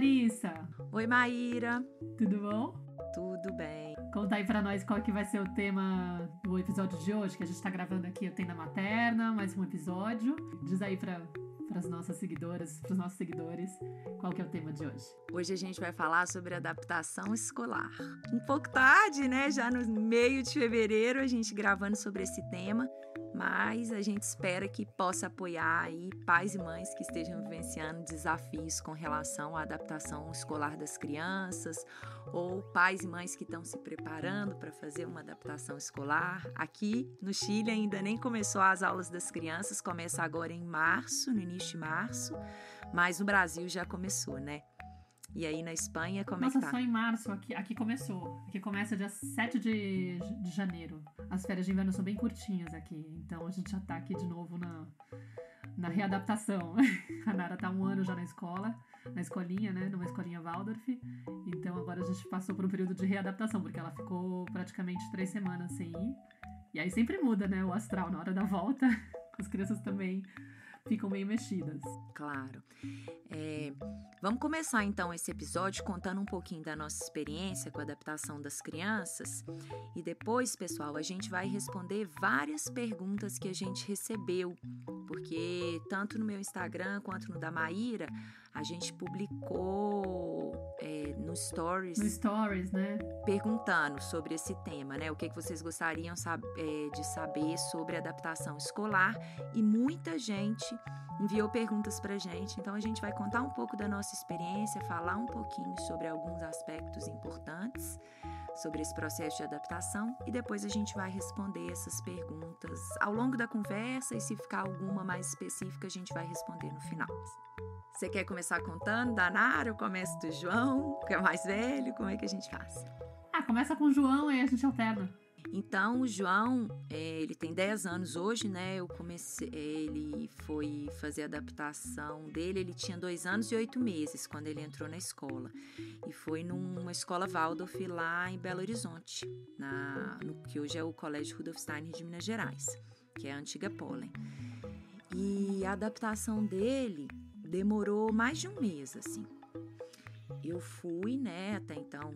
Larissa! Oi, Maíra! Tudo bom? Tudo bem. Conta aí pra nós qual que vai ser o tema do episódio de hoje, que a gente tá gravando aqui, eu tenho na Materna, mais um episódio. Diz aí pras nossas seguidoras, pros nossos seguidores, qual que é o tema de hoje. Hoje a gente vai falar sobre adaptação escolar. Um pouco tarde, né? Já no meio de fevereiro, a gente gravando sobre esse tema, mas a gente espera que possa apoiar aí pais e mães que estejam vivenciando desafios com relação à adaptação escolar das crianças, ou pais e mães que estão se preparando para fazer uma adaptação escolar. Aqui no Chile ainda nem começou as aulas das crianças, começa agora em março, no início de março, mas no Brasil já começou, né? E aí na Espanha, como é que tá? Só em março, aqui começou. Aqui começa dia 7 de janeiro. As férias de inverno são bem curtinhas aqui, então a gente já tá aqui de novo na readaptação. A Nara tá 1 ano já na escola, na escolinha, né? Numa escolinha Waldorf. Então agora a gente passou por um período de readaptação, porque ela ficou praticamente 3 semanas sem ir. E aí sempre muda, né? O astral na hora da volta. As crianças também ficam meio mexidas. Claro. Vamos começar então esse episódio contando um pouquinho da nossa experiência com a adaptação das crianças e depois, pessoal, a gente vai responder várias perguntas que a gente recebeu, porque tanto no meu Instagram quanto no da Maíra, a gente publicou no Stories. No Stories, né? Perguntando sobre esse tema, né? O que vocês gostariam de saber sobre adaptação escolar, e muita gente enviou perguntas pra gente, então a gente vai contar um pouco da nossa experiência, falar um pouquinho sobre alguns aspectos importantes sobre esse processo de adaptação e depois a gente vai responder essas perguntas ao longo da conversa e se ficar alguma mais específica a gente vai responder no final. Você quer começar contando da Nara ou começa do João, que é o mais velho? Como é que a gente faz? Começa com o João e a gente alterna. Então, o João, ele tem 10 anos hoje, né? Ele foi fazer a adaptação dele, ele tinha 2 anos e 8 meses quando ele entrou na escola. E foi numa escola Waldorf lá em Belo Horizonte, no que hoje é o Colégio Rudolf Steiner de Minas Gerais, que é a antiga Pollen. E a adaptação dele demorou mais de 1 mês, assim. Eu fui, né, até então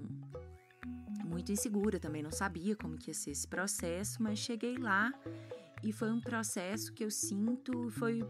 muito insegura, também não sabia como que ia ser esse processo, mas cheguei lá e foi um processo que eu sinto foi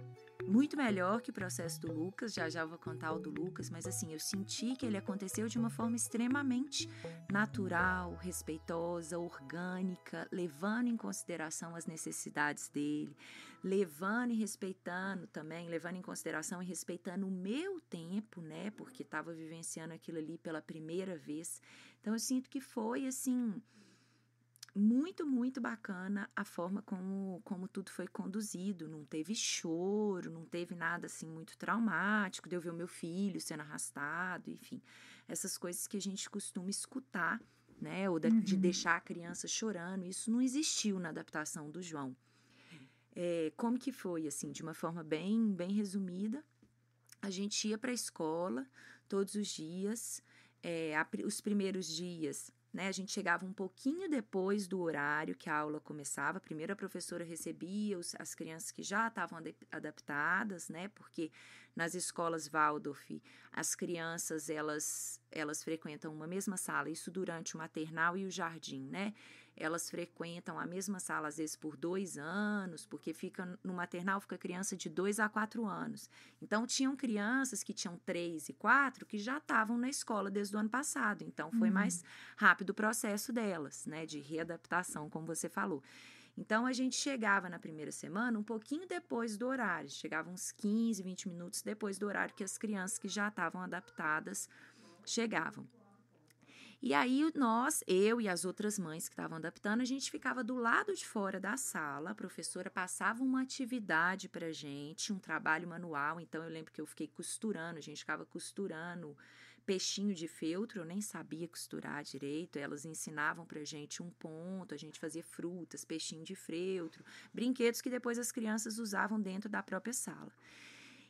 muito melhor que o processo do Lucas, já vou contar o do Lucas, mas assim, eu senti que ele aconteceu de uma forma extremamente natural, respeitosa, orgânica, levando em consideração as necessidades dele, levando em consideração e respeitando o meu tempo, né, porque estava vivenciando aquilo ali pela primeira vez. Então eu sinto que foi assim muito, muito bacana a forma como tudo foi conduzido. Não teve choro, não teve nada assim muito traumático de eu ver o meu filho sendo arrastado, enfim, essas coisas que a gente costuma escutar, né, ou de deixar a criança chorando, isso não existiu na adaptação do João. Como que foi, assim, de uma forma bem, bem resumida, a gente ia para a escola todos os dias, os primeiros dias, né, a gente chegava um pouquinho depois do horário que a aula começava. Primeiro a professora recebia as crianças que já estavam adaptadas, né, porque nas escolas Waldorf as crianças elas frequentam uma mesma sala, isso durante o maternal e o jardim, né, elas frequentam a mesma sala às vezes por 2 anos, porque no maternal fica criança de 2 a 4 anos, então tinham crianças que tinham 3 e 4 que já estavam na escola desde o ano passado, então foi mais rápido o processo delas, né, de readaptação, como você falou. Então, a gente chegava na primeira semana um pouquinho depois do horário, chegava uns 15, 20 minutos depois do horário que as crianças que já estavam adaptadas chegavam. E aí, eu e as outras mães que estavam adaptando, a gente ficava do lado de fora da sala, a professora passava uma atividade pra gente, um trabalho manual, então eu lembro que eu fiquei costurando, a gente ficava costurando peixinho de feltro, eu nem sabia costurar direito, elas ensinavam pra gente um ponto, a gente fazia frutas, peixinho de feltro, brinquedos que depois as crianças usavam dentro da própria sala.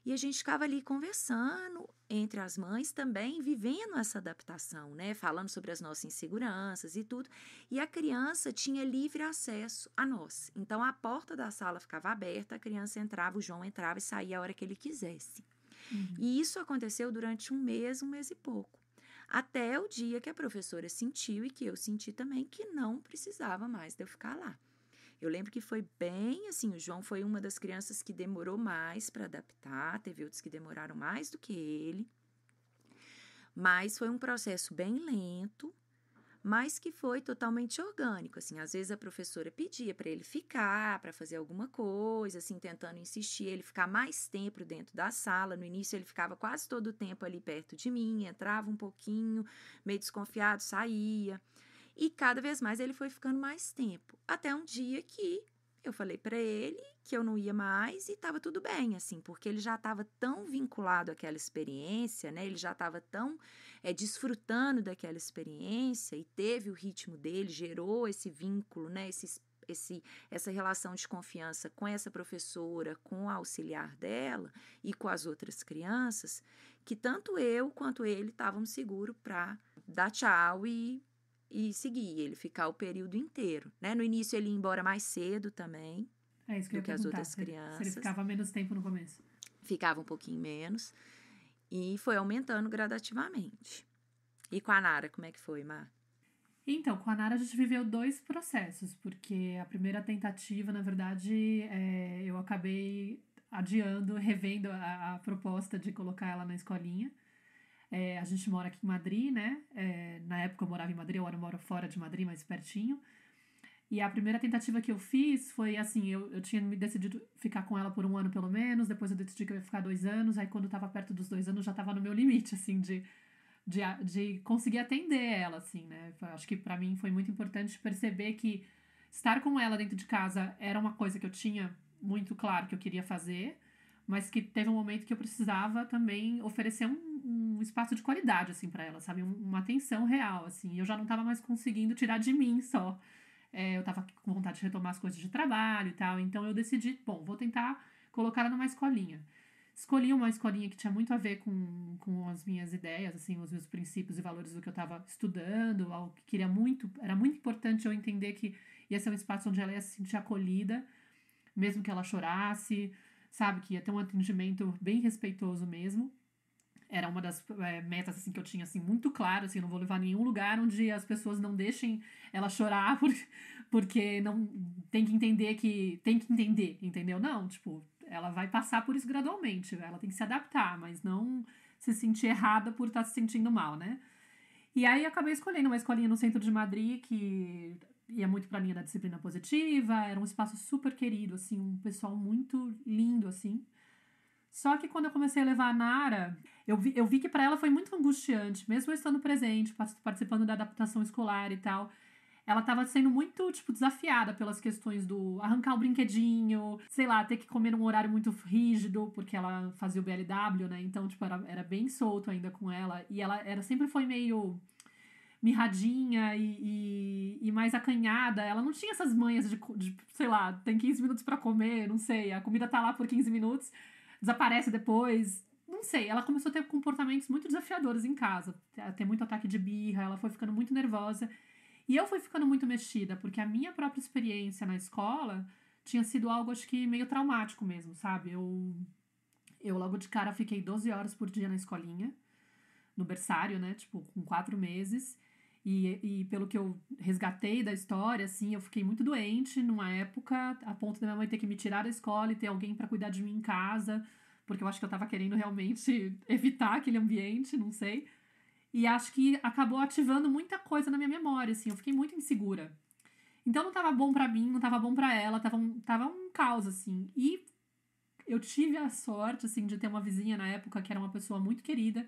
E a gente ficava ali conversando entre as mães também, vivendo essa adaptação, né? Falando sobre as nossas inseguranças e tudo. E a criança tinha livre acesso a nós. Então, a porta da sala ficava aberta, a criança entrava, o João entrava e saía a hora que ele quisesse. E isso aconteceu durante um mês e pouco. Até o dia que a professora sentiu e que eu senti também que não precisava mais de eu ficar lá. Eu lembro que foi bem assim, o João foi uma das crianças que demorou mais para adaptar, teve outros que demoraram mais do que ele, mas foi um processo bem lento, mas que foi totalmente orgânico, assim, às vezes a professora pedia para ele ficar, para fazer alguma coisa, assim, tentando insistir, ele ficar mais tempo dentro da sala, no início ele ficava quase todo o tempo ali perto de mim, entrava um pouquinho, meio desconfiado, saía, e cada vez mais ele foi ficando mais tempo, até um dia que eu falei para ele que eu não ia mais e estava tudo bem, assim, porque ele já estava tão vinculado àquela experiência, né? Ele já estava tão desfrutando daquela experiência e teve o ritmo dele, gerou esse vínculo, né? Essa relação de confiança com essa professora, com a auxiliar dela e com as outras crianças, que tanto eu quanto ele estávamos seguros para dar tchau e seguir, ele ficar o período inteiro, né? No início ele ia embora mais cedo também isso que do que as outras crianças. Se ele ficava menos tempo no começo. Ficava um pouquinho menos e foi aumentando gradativamente. E com a Nara, como é que foi, Mar? Então, com a Nara a gente viveu 2 processos, porque a primeira tentativa, na verdade, eu acabei adiando, revendo a proposta de colocar ela na escolinha. A gente mora aqui em Madrid, né? Na época eu morava em Madrid, agora eu moro fora de Madrid, mais pertinho. E a primeira tentativa que eu fiz foi assim, eu tinha me decidido ficar com ela por 1 ano pelo menos, depois eu decidi que eu ia ficar 2 anos, aí quando eu tava perto dos 2 anos já tava no meu limite, assim, de conseguir atender ela, assim, né? Acho que pra mim foi muito importante perceber que estar com ela dentro de casa era uma coisa que eu tinha muito claro que eu queria fazer, mas que teve um momento que eu precisava também oferecer um espaço de qualidade, assim, pra ela, sabe? Uma atenção real, assim. Eu já não tava mais conseguindo tirar de mim só. Eu tava com vontade de retomar as coisas de trabalho e tal, então eu decidi, bom, vou tentar colocar ela numa escolinha. Escolhi uma escolinha que tinha muito a ver com as minhas ideias, assim, os meus princípios e valores do que eu tava estudando, algo que queria muito, era muito importante eu entender que ia ser um espaço onde ela ia se sentir acolhida, mesmo que ela chorasse, sabe, que ia ter um atendimento bem respeitoso mesmo. Era uma das metas, assim, que eu tinha, assim, muito claro, assim, eu não vou levar a nenhum lugar onde as pessoas não deixem ela chorar porque não tem que entender, entendeu? Não, tipo, ela vai passar por isso gradualmente, ela tem que se adaptar, mas não se sentir errada por estar se sentindo mal, né? E aí acabei escolhendo uma escolinha no centro de Madrid que ia muito pra linha da disciplina positiva, era um espaço super querido, assim, um pessoal muito lindo, assim. Só que quando eu comecei a levar a Nara, eu vi que para ela foi muito angustiante, mesmo eu estando presente, participando da adaptação escolar e tal. Ela estava sendo muito, tipo, desafiada pelas questões do arrancar o brinquedinho, sei lá, ter que comer num horário muito rígido, porque ela fazia o BLW, né? Então, tipo, era bem solto ainda com ela. E ela sempre foi meio mirradinha e mais acanhada. Ela não tinha essas manhas de, sei lá, tem 15 minutos para comer, não sei, a comida tá lá por 15 minutos. Desaparece depois, não sei, ela começou a ter comportamentos muito desafiadores em casa, a ter muito ataque de birra, ela foi ficando muito nervosa, e eu fui ficando muito mexida, porque a minha própria experiência na escola tinha sido algo, acho que meio traumático mesmo, sabe, eu logo de cara fiquei 12 horas por dia na escolinha, no berçário, né, tipo, com 4 meses, e pelo que eu resgatei da história, assim, eu fiquei muito doente numa época, a ponto da minha mãe ter que me tirar da escola e ter alguém pra cuidar de mim em casa, porque eu acho que eu tava querendo realmente evitar aquele ambiente, não sei. E acho que acabou ativando muita coisa na minha memória, assim, eu fiquei muito insegura. Então não tava bom pra mim, não tava bom pra ela, tava um caos, assim. E eu tive a sorte, assim, de ter uma vizinha na época que era uma pessoa muito querida,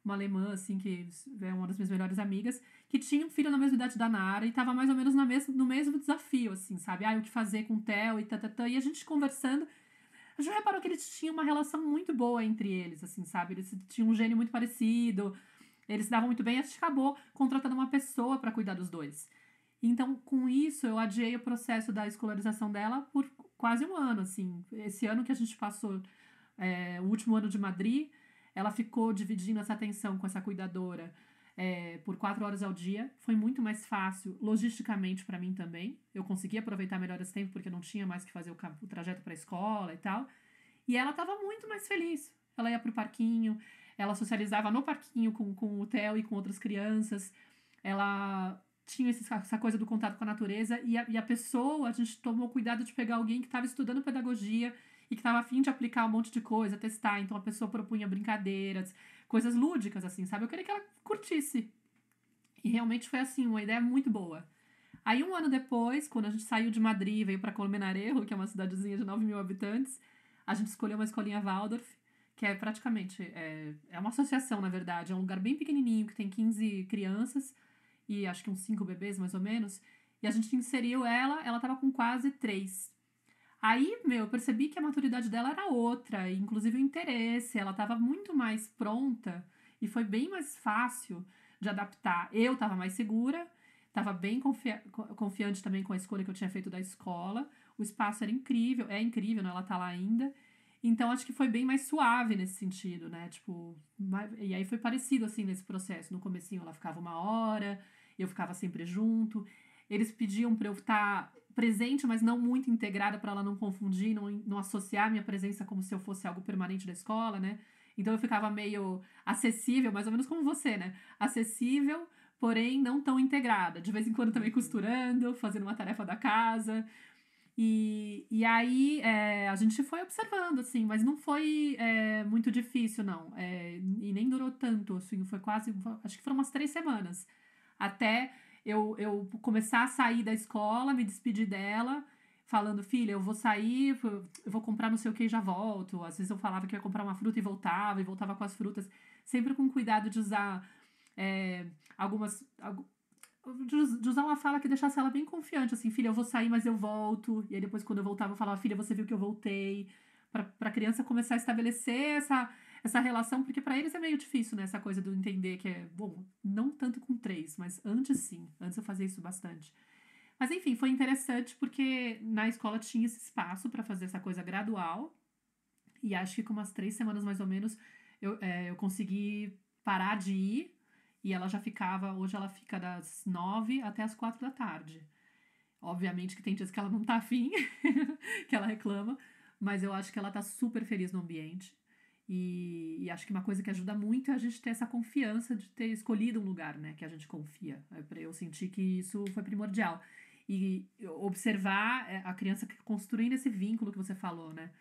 uma alemã, assim, que é uma das minhas melhores amigas, que tinha um filho na mesma idade da Nara e tava mais ou menos no mesmo desafio, assim, sabe? O que fazer com o Theo e tatatã. E a gente conversando, a gente reparou que eles tinham uma relação muito boa entre eles, assim, sabe? Eles tinham um gênio muito parecido, eles se davam muito bem, e a gente acabou contratando uma pessoa para cuidar dos dois. Então, com isso, eu adiei o processo da escolarização dela por quase 1 ano, assim. Esse ano que a gente passou, o último ano de Madrid, ela ficou dividindo essa atenção com essa cuidadora por 4 horas ao dia. Foi muito mais fácil, logisticamente, para mim também. Eu consegui aproveitar melhor esse tempo, porque eu não tinha mais que fazer o trajeto para a escola e tal. E ela estava muito mais feliz. ela ia pro parquinho, ela socializava no parquinho com o Theo e com outras crianças, ela tinha essa coisa do contato com a natureza, e a pessoa, a gente tomou cuidado de pegar alguém que estava estudando pedagogia e que estava a fim de aplicar um monte de coisa, testar, então a pessoa propunha brincadeiras, coisas lúdicas, assim, sabe? Eu queria que ela curtisse. E realmente foi assim, uma ideia muito boa. Aí, um ano depois, quando a gente saiu de Madrid e veio para Colmenarejo, que é uma cidadezinha de 9 mil habitantes, a gente escolheu uma escolinha Waldorf, que é praticamente, é uma associação, na verdade. É um lugar bem pequenininho, que tem 15 crianças e acho que uns 5 bebês, mais ou menos. E a gente inseriu ela tava com quase 3. Aí, eu percebi que a maturidade dela era outra, e inclusive o interesse, ela tava muito mais pronta e foi bem mais fácil de adaptar. Eu tava mais segura, tava bem confiante também com a escolha que eu tinha feito da escola. O espaço era incrível, é incrível, né? Ela tá lá ainda. Então, acho que foi bem mais suave nesse sentido, né? Tipo, e aí foi parecido, assim, nesse processo. No comecinho ela ficava 1 hora, eu ficava sempre junto. Eles pediam pra eu estar presente, mas não muito integrada, para ela não confundir, não associar minha presença como se eu fosse algo permanente da escola, né? Então eu ficava meio acessível, mais ou menos como você, né? Acessível, porém não tão integrada. De vez em quando também costurando, fazendo uma tarefa da casa. E aí a gente foi observando, assim, mas não foi muito difícil, não. E nem durou tanto, assim, foi quase, acho que foram umas 3 semanas. Até eu começar a sair da escola, me despedir dela, falando, filha, eu vou sair, eu vou comprar não sei o que e já volto. Às vezes eu falava que ia comprar uma fruta e voltava com as frutas, sempre com cuidado de usar algumas... De usar uma fala que deixasse ela bem confiante, assim, filha, eu vou sair, mas eu volto. E aí depois, quando eu voltava, eu falava, filha, você viu que eu voltei. Pra criança começar a estabelecer essa relação, porque pra eles é meio difícil, né? Essa coisa do entender que bom, não tanto com 3, mas antes sim. Antes eu fazia isso bastante. Mas enfim, foi interessante porque na escola tinha esse espaço pra fazer essa coisa gradual. E acho que com umas 3 semanas mais ou menos eu consegui parar de ir. E ela já ficava, hoje ela fica das 9 até as 4 da tarde. Obviamente que tem dias que ela não tá afim, que ela reclama, mas eu acho que ela tá super feliz no ambiente. E acho que uma coisa que ajuda muito é a gente ter essa confiança de ter escolhido um lugar, né, que a gente confia. Eu senti que isso foi primordial. E observar a criança construindo esse vínculo que você falou, né,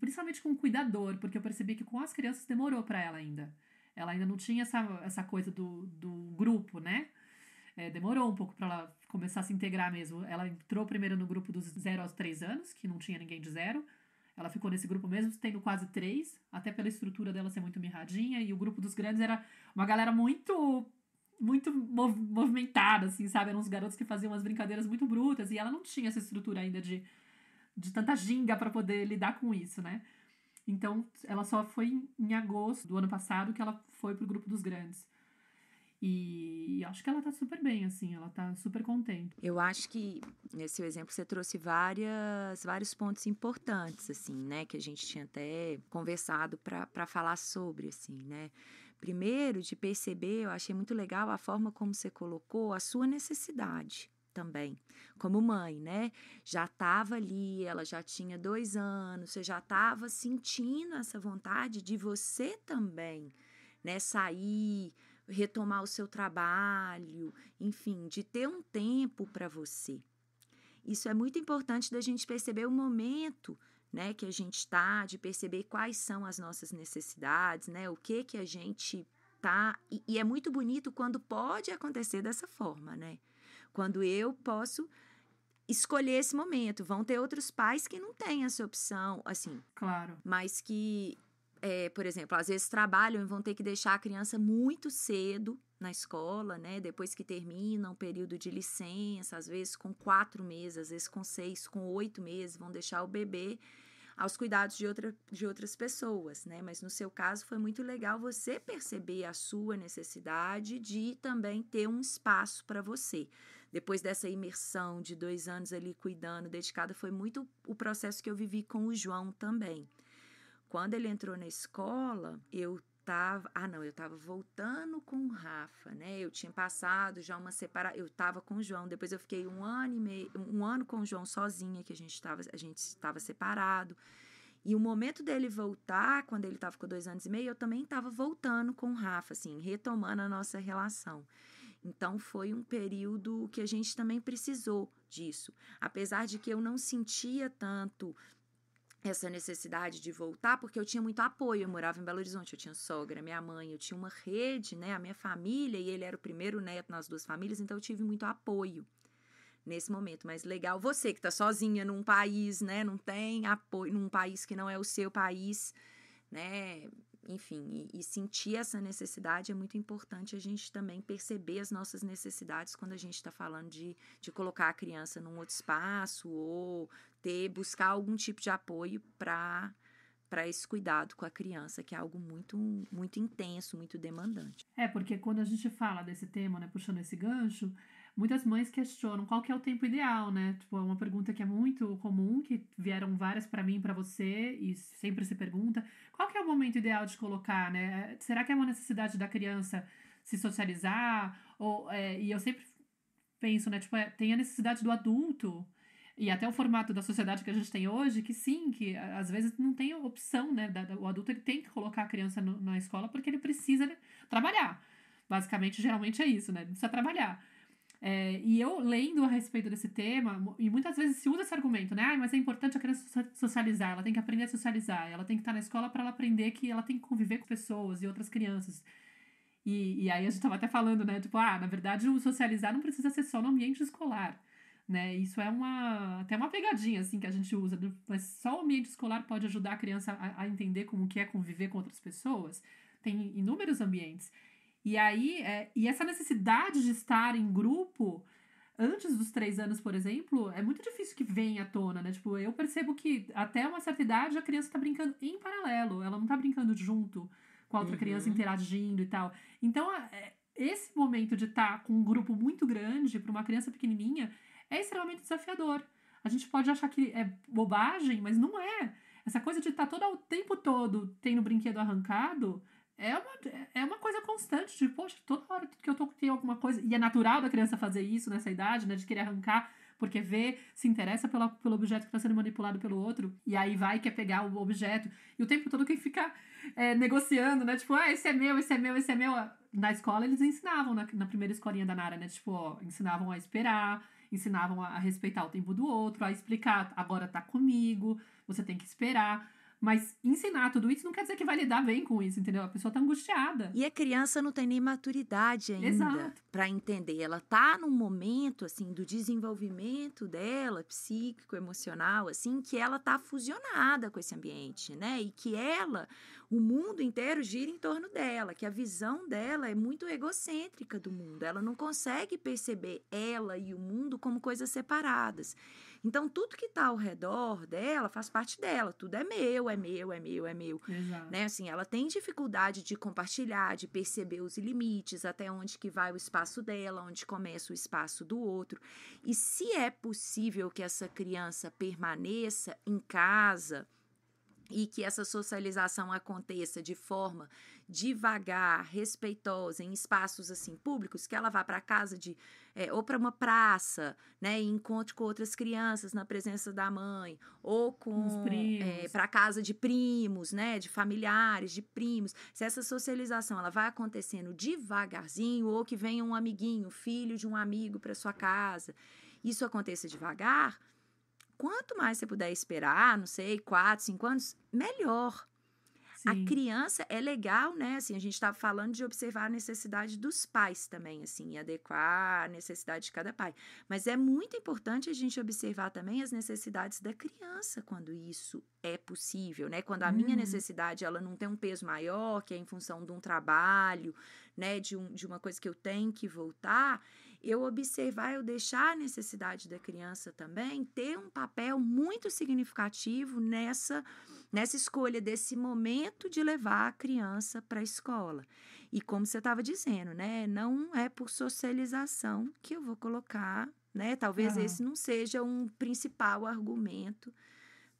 principalmente com o cuidador, porque eu percebi que com as crianças demorou para ela ainda. Ela ainda não tinha essa coisa do grupo, né? Demorou um pouco para ela começar a se integrar mesmo. Ela entrou primeiro no grupo dos 0 aos 3 anos, que não tinha ninguém de 0. Ela ficou nesse grupo mesmo, tendo quase 3, até pela estrutura dela ser muito mirradinha. E o grupo dos grandes era uma galera muito movimentada, assim, sabe? Eram uns garotos que faziam umas brincadeiras muito brutas. E ela não tinha essa estrutura ainda de tanta ginga para poder lidar com isso, né? Então, ela só foi em agosto do ano passado que ela foi pro grupo dos grandes. E acho que ela tá super bem, assim, ela tá super contente. Eu acho que, nesse seu exemplo, você trouxe vários pontos importantes, assim, né? Que a gente tinha até conversado para falar sobre, assim, né? Primeiro, de perceber, eu achei muito legal a forma como você colocou a sua necessidade também, como mãe, né? Já estava ali, ela já tinha 2 anos, você já estava sentindo essa vontade de você também, né? Sair, retomar o seu trabalho, enfim, de ter um tempo para você. Isso é muito importante da gente perceber o momento, né, que a gente está, de perceber quais são as nossas necessidades, né, o que a gente tá, e é muito bonito quando pode acontecer dessa forma, né? Quando eu posso escolher esse momento. Vão ter outros pais que não têm essa opção, assim. Claro. Mas que, por exemplo, às vezes trabalham e vão ter que deixar a criança muito cedo na escola, né? Depois que termina um período de licença, às vezes com 4 meses, às vezes com 6, com 8 meses, vão deixar o bebê aos cuidados de outras pessoas, né? Mas no seu caso foi muito legal você perceber a sua necessidade de também ter um espaço para você. Depois dessa imersão de 2 anos ali cuidando, dedicada, foi muito o processo que eu vivi com o João também. Quando ele entrou na escola, eu estava voltando com o Rafa, né? Eu tinha passado já uma separação, eu estava com o João, depois eu fiquei 1 ano com o João sozinha, que a gente estava separado. E o momento dele voltar, quando ele estava com 2 anos e meio, eu também estava voltando com o Rafa, assim, retomando a nossa relação. Então, foi um período que a gente também precisou disso. Apesar de que eu não sentia tanto essa necessidade de voltar, porque eu tinha muito apoio. Eu morava em Belo Horizonte, eu tinha sogra, minha mãe, eu tinha uma rede, né, a minha família, e ele era o primeiro neto nas 2 famílias, então eu tive muito apoio nesse momento. Mas legal, você que está sozinha num país, né, não tem apoio, num país que não é o seu país, né, enfim, e sentir essa necessidade é muito importante a gente também perceber as nossas necessidades quando a gente está falando de colocar a criança num outro espaço ou buscar algum tipo de apoio para esse cuidado com a criança, que é algo muito, muito intenso, muito demandante. Porque quando a gente fala desse tema, né, puxando esse gancho, muitas mães questionam qual que é o tempo ideal, né? Tipo, é uma pergunta que é muito comum, que vieram várias para mim e para você, e sempre se pergunta, qual que é o momento ideal de colocar, né? Será que é uma necessidade da criança se socializar? E eu sempre penso, né, tipo, tem a necessidade do adulto e até o formato da sociedade que a gente tem hoje, que sim, que às vezes não tem opção, né? O adulto ele tem que colocar a criança na escola porque ele precisa, né, trabalhar. Basicamente, geralmente é isso, né? Ele precisa trabalhar. E eu lendo a respeito desse tema, e muitas vezes se usa esse argumento, né? Mas é importante a criança socializar, ela tem que aprender a socializar, ela tem que estar na escola para ela aprender que ela tem que conviver com pessoas e outras crianças. E aí a gente estava até falando, né? Tipo, na verdade, o socializar não precisa ser só no ambiente escolar, né? Isso é até uma pegadinha, assim, que a gente usa. Mas só o ambiente escolar pode ajudar a criança a entender como que é conviver com outras pessoas. Tem inúmeros ambientes. E aí, e essa necessidade de estar em grupo, antes dos 3 anos, por exemplo, é muito difícil que venha à tona, né? Tipo, eu percebo que até uma certa idade a criança tá brincando em paralelo, ela não tá brincando junto com a outra criança, interagindo e tal. Então, esse momento de estar com um grupo muito grande para uma criança pequenininha é extremamente desafiador. A gente pode achar que é bobagem, mas não é. Essa coisa de estar todo o tempo todo tendo brinquedo arrancado é uma coisa constante, de, poxa, toda hora que eu tem alguma coisa, e é natural da criança fazer isso nessa idade, né, de querer arrancar, porque se interessa pelo objeto que está sendo manipulado pelo outro, e aí quer pegar o objeto, e o tempo todo quem fica negociando, né, tipo, esse é meu, esse é meu, esse é meu. Na escola eles ensinavam, na primeira escolinha da Nara, né, tipo, ensinavam a esperar, ensinavam a respeitar o tempo do outro, a explicar, agora tá comigo, você tem que esperar. Mas ensinar tudo isso não quer dizer que vai lidar bem com isso, entendeu? A pessoa tá angustiada. E a criança não tem nem maturidade ainda para entender. Ela tá num momento, assim, do desenvolvimento dela, psíquico, emocional, assim, que ela tá fusionada com esse ambiente, né? E que o mundo inteiro gira em torno dela, que a visão dela é muito egocêntrica do mundo. Ela não consegue perceber ela e o mundo como coisas separadas. Então, tudo que está ao redor dela faz parte dela. Tudo é meu, é meu, é meu, é meu. Exato. Né? Assim, ela tem dificuldade de compartilhar, de perceber os limites, até onde que vai o espaço dela, onde começa o espaço do outro. E se é possível que essa criança permaneça em casa e que essa socialização aconteça de forma devagar, respeitosa, em espaços assim públicos, que ela vá para casa ou para uma praça, né, e encontre com outras crianças na presença da mãe, ou para casa de primos, né, de familiares, de primos. Se essa socialização ela vai acontecendo devagarzinho, ou que venha um amiguinho, filho de um amigo para sua casa, isso aconteça devagar. Quanto mais você puder esperar, não sei, 4, 5 anos, melhor. Sim. A criança é legal, né? Assim, a gente estava falando de observar a necessidade dos pais também, assim, e adequar a necessidade de cada pai. Mas é muito importante a gente observar também as necessidades da criança quando isso é possível, né? Quando a minha necessidade, ela não tem um peso maior, que é em função de um trabalho, né? De uma coisa que eu tenho que voltar, eu observar, eu deixar a necessidade da criança também ter um papel muito significativo nessa escolha desse momento de levar a criança para a escola. E como você estava dizendo, né, não é por socialização que eu vou colocar, né, talvez esse não seja um principal argumento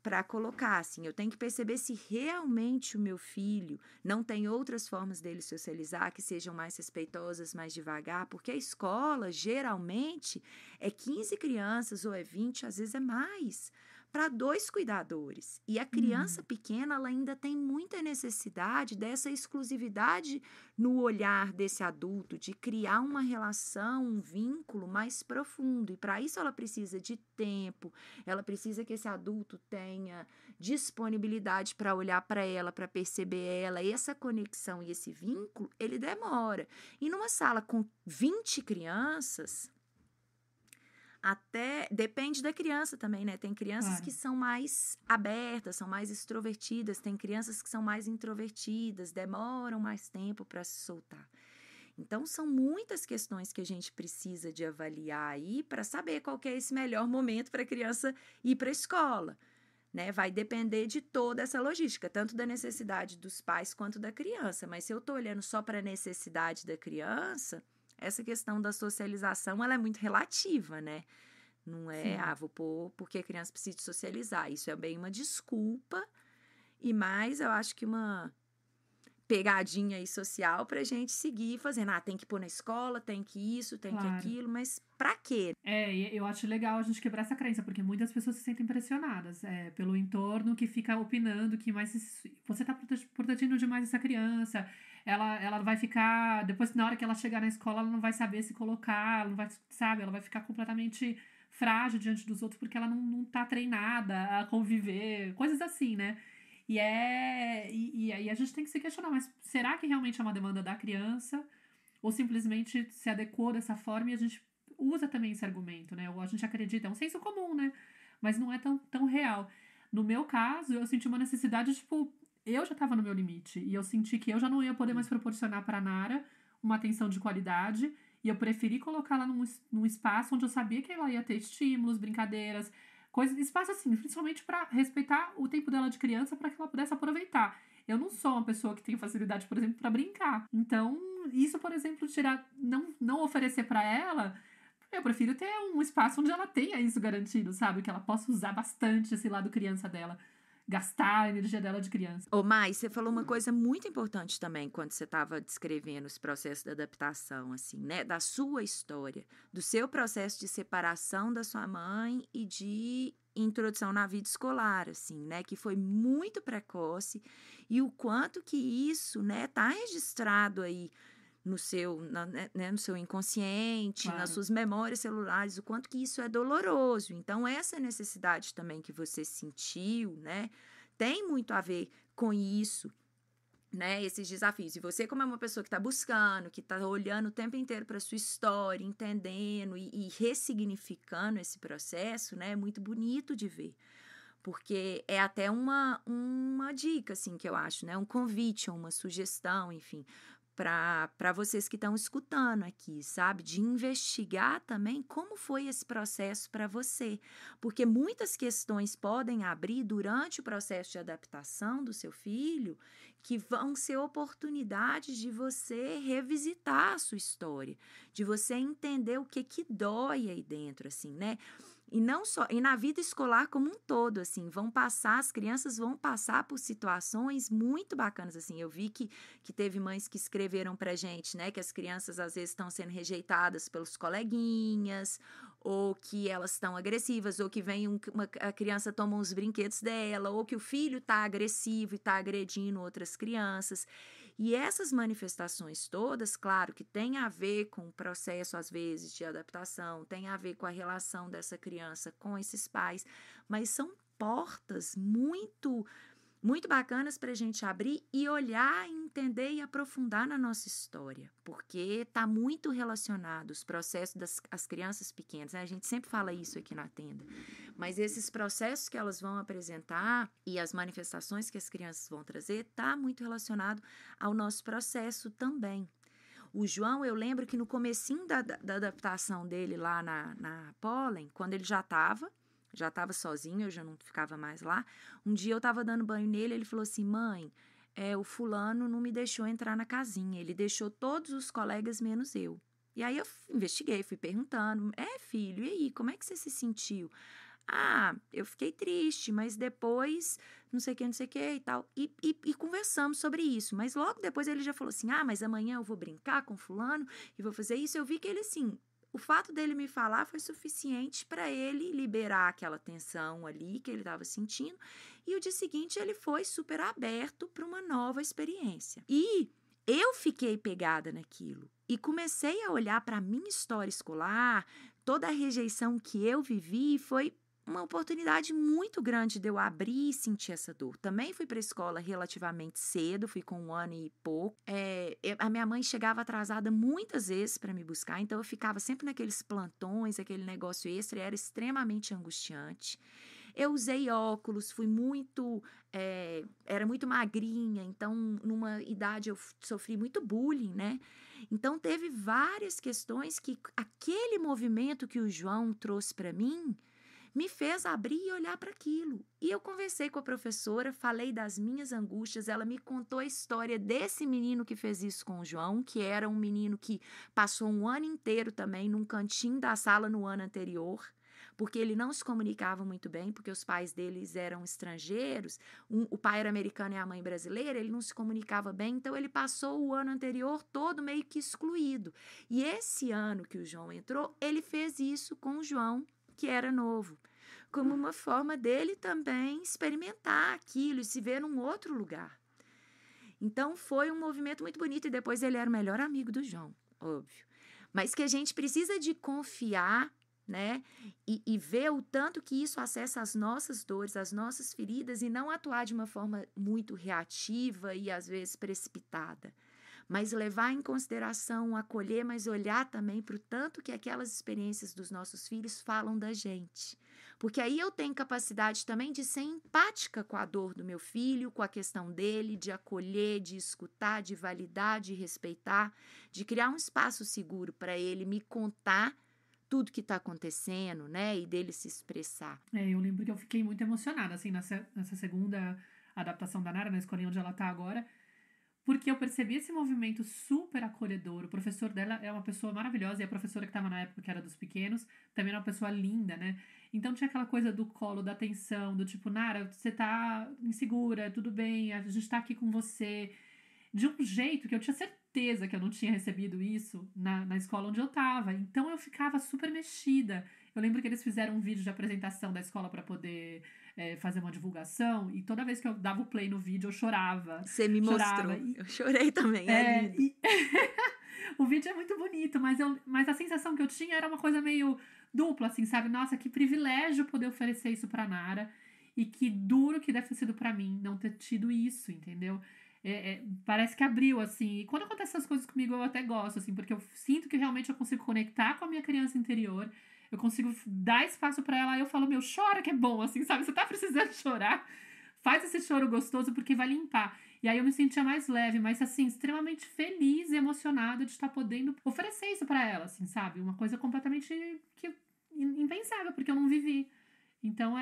para colocar, assim, eu tenho que perceber se realmente o meu filho não tem outras formas dele socializar que sejam mais respeitosas, mais devagar, porque a escola, geralmente, é 15 crianças ou é 20, às vezes é mais, para 2 cuidadores. E a criança pequena, ela ainda tem muita necessidade dessa exclusividade no olhar desse adulto, de criar uma relação, um vínculo mais profundo. E para isso ela precisa de tempo, ela precisa que esse adulto tenha disponibilidade para olhar para ela, para perceber ela. E essa conexão e esse vínculo, ele demora. E numa sala com 20 crianças, até depende da criança também, né? Tem crianças que são mais abertas, são mais extrovertidas, tem crianças que são mais introvertidas, demoram mais tempo para se soltar. Então, são muitas questões que a gente precisa de avaliar aí para saber qual que é esse melhor momento para a criança ir para a escola, né? Vai depender de toda essa logística, tanto da necessidade dos pais quanto da criança. Mas se eu estou olhando só para a necessidade da criança, essa questão da socialização, ela é muito relativa, né? Não é, vou pôr porque a criança precisa de socializar. Isso é bem uma desculpa e mais, eu acho que uma pegadinha aí social pra gente seguir fazendo. Tem que pôr na escola, tem que isso, tem que aquilo, mas pra quê? Eu acho legal a gente quebrar essa crença, porque muitas pessoas se sentem pressionadas pelo entorno que fica opinando que você tá protegendo demais essa criança, ela vai ficar, depois na hora que ela chegar na escola, ela não vai saber se colocar, ela não vai, sabe, ela vai ficar completamente frágil diante dos outros porque ela não tá treinada a conviver, coisas assim, né? E aí a gente tem que se questionar, mas será que realmente é uma demanda da criança? Ou simplesmente se adequou dessa forma e a gente usa também esse argumento, né? Ou a gente acredita, é um senso comum, né? Mas não é tão real. No meu caso, eu senti uma necessidade, eu já tava no meu limite. E eu senti que eu já não ia poder mais proporcionar pra Nara uma atenção de qualidade. E eu preferi colocá-la num espaço onde eu sabia que ela ia ter estímulos, brincadeiras, espaço assim, principalmente para respeitar o tempo dela de criança, para que ela pudesse aproveitar. Eu não sou uma pessoa que tem facilidade, por exemplo, para brincar. Então, isso, por exemplo, não oferecer para ela, eu prefiro ter um espaço onde ela tenha isso garantido, sabe? Que ela possa usar bastante esse lado criança dela. Gastar a energia dela de criança. Mai, você falou uma coisa muito importante também quando você estava descrevendo os processos de adaptação, assim, né? Da sua história, do seu processo de separação da sua mãe e de introdução na vida escolar, assim, né? Que foi muito precoce e o quanto que isso, né, tá registrado aí no seu inconsciente, nas suas memórias celulares, o quanto que isso é doloroso. Então, essa necessidade também que você sentiu, né, tem muito a ver com isso, né, esses desafios. E você, como é uma pessoa que está buscando, que está olhando o tempo inteiro para a sua história, entendendo e ressignificando esse processo, né, é muito bonito de ver. Porque é até uma dica, assim, que eu acho, né, um convite, uma sugestão, enfim, para vocês que estão escutando aqui, sabe? De investigar também como foi esse processo para você. Porque muitas questões podem abrir durante o processo de adaptação do seu filho que vão ser oportunidades de você revisitar a sua história, de você entender o que dói aí dentro, assim, né? E não só, e na vida escolar como um todo, assim, as crianças vão passar por situações muito bacanas, assim. Eu vi que teve mães que escreveram pra gente, né, que as crianças às vezes estão sendo rejeitadas pelos coleguinhas, ou que elas estão agressivas, ou que a criança toma os brinquedos dela, ou que o filho tá agressivo e tá agredindo outras crianças. E essas manifestações todas, claro, que tem a ver com o processo, às vezes, de adaptação, tem a ver com a relação dessa criança com esses pais, mas são portas muito, muito bacanas para a gente abrir e olhar, entender e aprofundar na nossa história, porque está muito relacionado os processos das crianças pequenas, né? A gente sempre fala isso aqui na tenda, mas esses processos que elas vão apresentar e as manifestações que as crianças vão trazer está muito relacionado ao nosso processo também. O João, eu lembro que no comecinho da adaptação dele lá na Pólen, quando ele já estava sozinho, eu já não ficava mais lá. Um dia eu estava dando banho nele, ele falou assim: mãe, o fulano não me deixou entrar na casinha, ele deixou todos os colegas menos eu. E aí eu investiguei, fui perguntando: filho, e aí, como é que você se sentiu? Eu fiquei triste, mas depois não sei o que e tal. E conversamos sobre isso. Mas logo depois ele já falou assim: mas amanhã eu vou brincar com fulano e vou fazer isso. Eu vi que ele, assim, o fato dele me falar foi suficiente para ele liberar aquela tensão ali que ele estava sentindo. E o dia seguinte ele foi super aberto para uma nova experiência. E eu fiquei pegada naquilo e comecei a olhar para a minha história escolar, toda a rejeição que eu vivi. Foi uma oportunidade muito grande de eu abrir e sentir essa dor. Também fui para a escola relativamente cedo, fui com 1 ano e pouco. A minha mãe chegava atrasada muitas vezes para me buscar, então eu ficava sempre naqueles plantões, aquele negócio extra, e era extremamente angustiante. Eu usei óculos, era muito magrinha, então numa idade eu sofri muito bullying, né? Então teve várias questões que aquele movimento que o João trouxe para mim me fez abrir e olhar para aquilo. E eu conversei com a professora, falei das minhas angústias, ela me contou a história desse menino que fez isso com o João, que era um menino que passou 1 ano inteiro também num cantinho da sala no ano anterior, porque ele não se comunicava muito bem, porque os pais deles eram estrangeiros, o pai era americano e a mãe brasileira, ele não se comunicava bem, então ele passou o ano anterior todo meio que excluído. E esse ano que o João entrou, ele fez isso com o João, que era novo, como uma forma dele também experimentar aquilo e se ver num outro lugar. Então foi um movimento muito bonito, e depois ele era o melhor amigo do João, óbvio. Mas que a gente precisa de confiar, né? E ver o tanto que isso acessa as nossas dores, as nossas feridas, e não atuar de uma forma muito reativa e às vezes precipitada. Mas levar em consideração, acolher, mas olhar também para o tanto que aquelas experiências dos nossos filhos falam da gente. Porque aí eu tenho capacidade também de ser empática com a dor do meu filho, com a questão dele, de acolher, de escutar, de validar, de respeitar, de criar um espaço seguro para ele me contar tudo que está acontecendo, né? E dele se expressar. Eu lembro que eu fiquei muito emocionada, assim, nessa segunda adaptação da Nara, na escolinha onde ela está agora, porque eu percebi esse movimento super acolhedor. O professor dela é uma pessoa maravilhosa, e a professora que estava na época, que era dos pequenos, também era uma pessoa linda, né? Então tinha aquela coisa do colo, da atenção, do tipo, Nara, você tá insegura, tudo bem, a gente tá aqui com você. De um jeito que eu tinha certeza que eu não tinha recebido isso na escola onde eu tava. Então eu ficava super mexida. Eu lembro que eles fizeram um vídeo de apresentação da escola para poder fazer uma divulgação, e toda vez que eu dava o play no vídeo eu chorava. Você me mostrou. Eu chorei também, lindo. O vídeo é muito bonito, mas a sensação que eu tinha era uma coisa meio dupla, assim, sabe? Nossa, que privilégio poder oferecer isso pra Nara, e que duro que deve ter sido pra mim não ter tido isso, entendeu? Parece que abriu, assim. E quando acontecem essas coisas comigo, eu até gosto, assim, porque eu sinto que realmente eu consigo conectar com a minha criança interior, eu consigo dar espaço pra ela, e eu falo, meu, chora que é bom, assim, sabe? Você tá precisando chorar, faz esse choro gostoso, porque vai limpar. E aí eu me sentia mais leve, mas, assim, extremamente feliz e emocionada de estar podendo oferecer isso pra ela, assim, sabe? Uma coisa completamente impensável, porque eu não vivi. Então,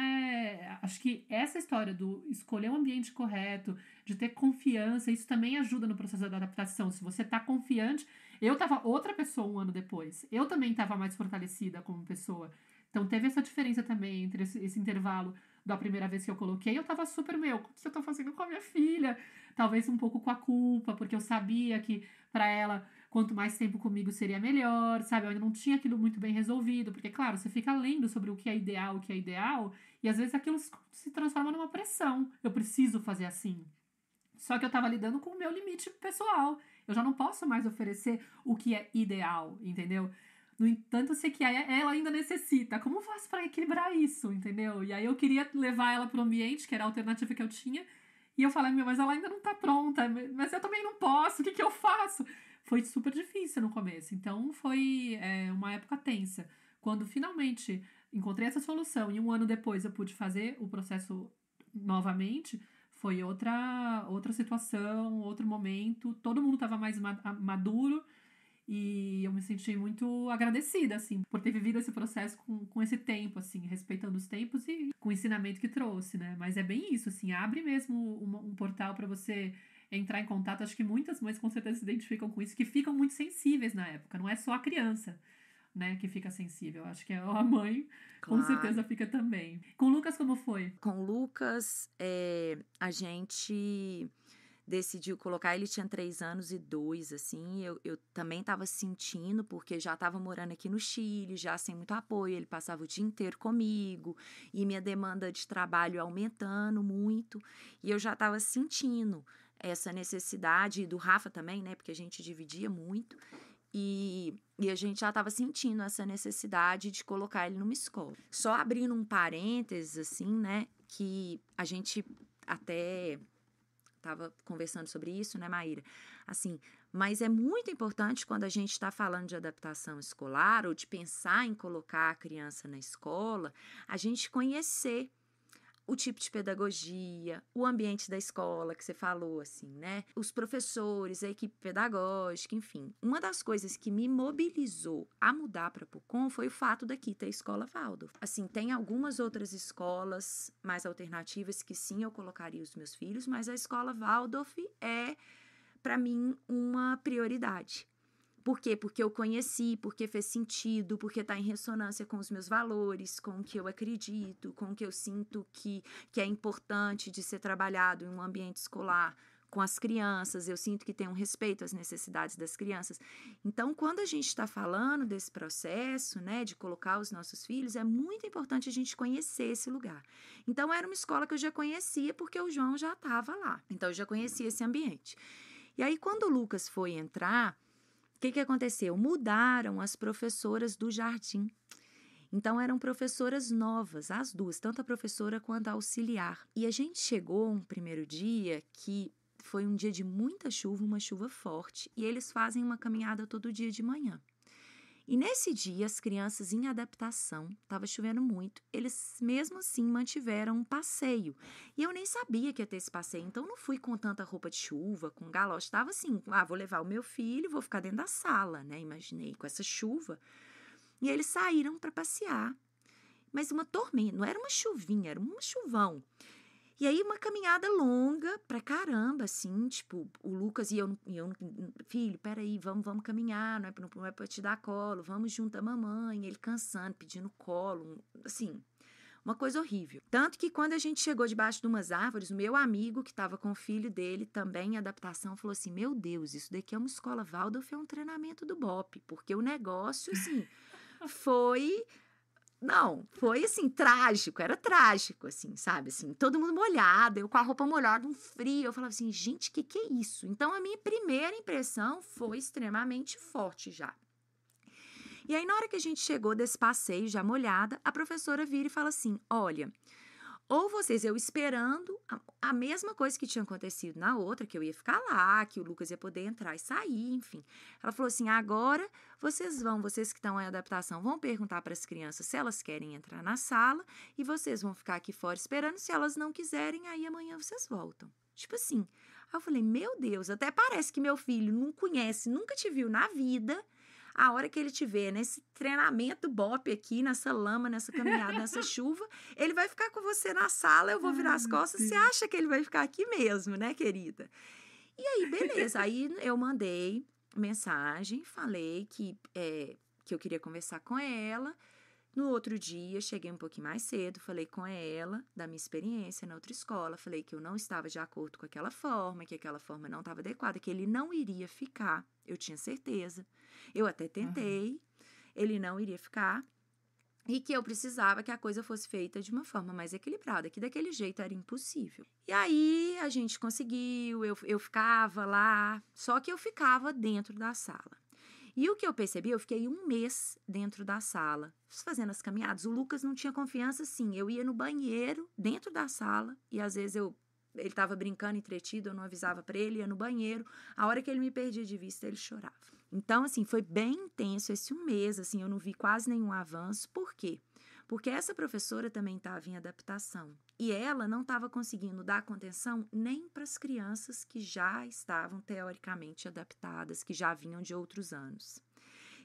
acho que essa história do escolher o ambiente correto, de ter confiança, isso também ajuda no processo da adaptação. Se você tá confiante... Eu tava outra pessoa 1 ano depois. Eu também tava mais fortalecida como pessoa. Então, teve essa diferença também entre esse intervalo da primeira vez que eu coloquei. Eu tava super, o que eu tô fazendo com a minha filha? Talvez um pouco com a culpa, porque eu sabia que pra ela, quanto mais tempo comigo seria melhor, sabe? Eu ainda não tinha aquilo muito bem resolvido, porque, claro, você fica lendo sobre o que é ideal, e às vezes aquilo se transforma numa pressão. Eu preciso fazer assim. Só que eu tava lidando com o meu limite pessoal. Eu já não posso mais oferecer o que é ideal, entendeu? No entanto, eu sei que ela ainda necessita. Como eu faço pra equilibrar isso, entendeu? E aí eu queria levar ela pro ambiente, que era a alternativa que eu tinha, e eu falei, mas ela ainda não tá pronta, mas eu também não posso, o que eu faço? Foi super difícil no começo, então foi uma época tensa. Quando finalmente encontrei essa solução e 1 ano depois eu pude fazer o processo novamente, foi outra situação, outro momento, todo mundo estava mais maduro, e eu me senti muito agradecida, assim, por ter vivido esse processo com esse tempo, assim, respeitando os tempos e com o ensinamento que trouxe, né? Mas é bem isso, assim, abre mesmo um portal para você entrar em contato. Acho que muitas mães com certeza se identificam com isso, que ficam muito sensíveis na época, não é só a criança, né, que fica sensível. Acho que a mãe, claro, com certeza fica também. Com o Lucas, como foi? Com o Lucas, a gente decidiu colocar, ele tinha 3 anos e 2, assim, eu também estava sentindo, porque já estava morando aqui no Chile, já sem muito apoio, ele passava o dia inteiro comigo, e minha demanda de trabalho aumentando muito, e eu já estava sentindo essa necessidade, e do Rafa também, né, porque a gente dividia muito, e a gente já estava sentindo essa necessidade de colocar ele numa escola. Só abrindo um parênteses, assim, né, que a gente até estava conversando sobre isso, né, Maíra? Assim, mas é muito importante quando a gente está falando de adaptação escolar ou de pensar em colocar a criança na escola, a gente conhecer o tipo de pedagogia, o ambiente da escola que você falou, assim, né? Os professores, a equipe pedagógica, enfim. Uma das coisas que me mobilizou a mudar para Pucón foi o fato daqui ter a escola Waldorf. Assim, tem algumas outras escolas mais alternativas que sim, eu colocaria os meus filhos, mas a escola Waldorf é, para mim, uma prioridade. Por quê? Porque eu conheci, porque fez sentido, porque está em ressonância com os meus valores, com o que eu acredito, com o que eu sinto que é importante de ser trabalhado em um ambiente escolar com as crianças, eu sinto que tem um respeito às necessidades das crianças. Então, quando a gente está falando desse processo, né, de colocar os nossos filhos, é muito importante a gente conhecer esse lugar. Então, era uma escola que eu já conhecia, porque o João já estava lá. Então, eu já conhecia esse ambiente. E aí, quando o Lucas foi entrar, o que aconteceu? Mudaram as professoras do jardim. Então, eram professoras novas, as duas, tanto a professora quanto a auxiliar. E a gente chegou um primeiro dia que foi um dia de muita chuva, uma chuva forte, e eles fazem uma caminhada todo dia de manhã. E nesse dia, as crianças em adaptação, estava chovendo muito, eles mesmo assim mantiveram um passeio. E eu nem sabia que ia ter esse passeio, então não fui com tanta roupa de chuva, com galoche. Estava assim, vou levar o meu filho, vou ficar dentro da sala, né? Imaginei, com essa chuva. E eles saíram para passear. Mas uma tormenta, não era uma chuvinha, era um chuvão. E aí, uma caminhada longa pra caramba, assim, tipo, o Lucas e eu filho, peraí, vamos caminhar, não é pra te dar colo, vamos junto à mamãe, ele cansando, pedindo colo, assim, uma coisa horrível. Tanto que quando a gente chegou debaixo de umas árvores, o meu amigo, que estava com o filho dele, também em adaptação, falou assim, meu Deus, isso daqui é uma escola Waldorf, é um treinamento do BOPE, porque o negócio, assim, foi... Não, foi assim, trágico, era trágico, assim, sabe, assim, todo mundo molhado, eu com a roupa molhada, um frio, eu falava assim, gente, que é isso? Então, a minha primeira impressão foi extremamente forte já. E aí, na hora que a gente chegou desse passeio já molhada, a professora vira e fala assim, olha, ou vocês, eu esperando a mesma coisa que tinha acontecido na outra, que eu ia ficar lá, que o Lucas ia poder entrar e sair, enfim. Ela falou assim, agora vocês que estão em adaptação, vão perguntar para as crianças se elas querem entrar na sala e vocês vão ficar aqui fora esperando, se elas não quiserem, aí amanhã vocês voltam. Tipo assim. Aí eu falei, meu Deus, até parece que meu filho não conhece, nunca te viu na vida. A hora que ele te vê nesse treinamento BOPE aqui, nessa lama, nessa caminhada, nessa chuva, ele vai ficar com você na sala, eu vou virar as costas, você acha que ele vai ficar aqui mesmo, né, querida? E aí, beleza, aí eu mandei mensagem, falei que eu queria conversar com ela. No outro dia, cheguei um pouquinho mais cedo, falei com ela da minha experiência na outra escola, falei que eu não estava de acordo com aquela forma, que aquela forma não estava adequada, que ele não iria ficar, eu tinha certeza. Eu até tentei, ele não iria ficar, e que eu precisava que a coisa fosse feita de uma forma mais equilibrada, que daquele jeito era impossível. E aí, a gente conseguiu, eu ficava lá, só que eu ficava dentro da sala. E o que eu percebi, eu fiquei 1 mês dentro da sala, fazendo as caminhadas. O Lucas não tinha confiança, sim. Eu ia no banheiro, dentro da sala, e às vezes ele estava brincando, entretido, eu não avisava para ele, ia no banheiro. A hora que ele me perdia de vista, ele chorava. Então, assim, foi bem intenso esse 1 mês, assim, eu não vi quase nenhum avanço. Por quê? Porque essa professora também estava em adaptação. E ela não estava conseguindo dar contenção nem para as crianças que já estavam teoricamente adaptadas, que já vinham de outros anos.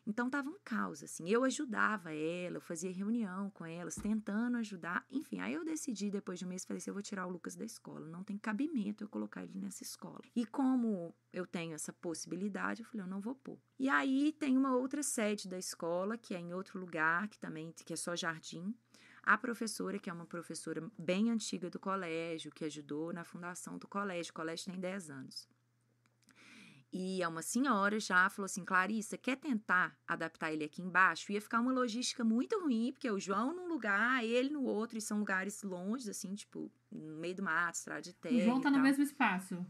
Então, estava um caos, assim. Eu ajudava ela, eu fazia reunião com elas, tentando ajudar. Enfim, aí eu decidi, depois de 1 mês, falei assim, eu vou tirar o Lucas da escola. Não tem cabimento eu colocar ele nessa escola. E como eu tenho essa possibilidade, eu falei, eu não vou pôr. E aí, tem uma outra sede da escola, que é em outro lugar, que é só jardim. A professora, que é uma professora bem antiga do colégio, que ajudou na fundação do colégio, o colégio tem 10 anos. E uma senhora já falou assim, Clarissa, quer tentar adaptar ele aqui embaixo? Ia ficar uma logística muito ruim, porque o João num lugar, ele no outro, e são lugares longe, assim, tipo, no meio do mato, estrada de terra. O João tá no mesmo espaço.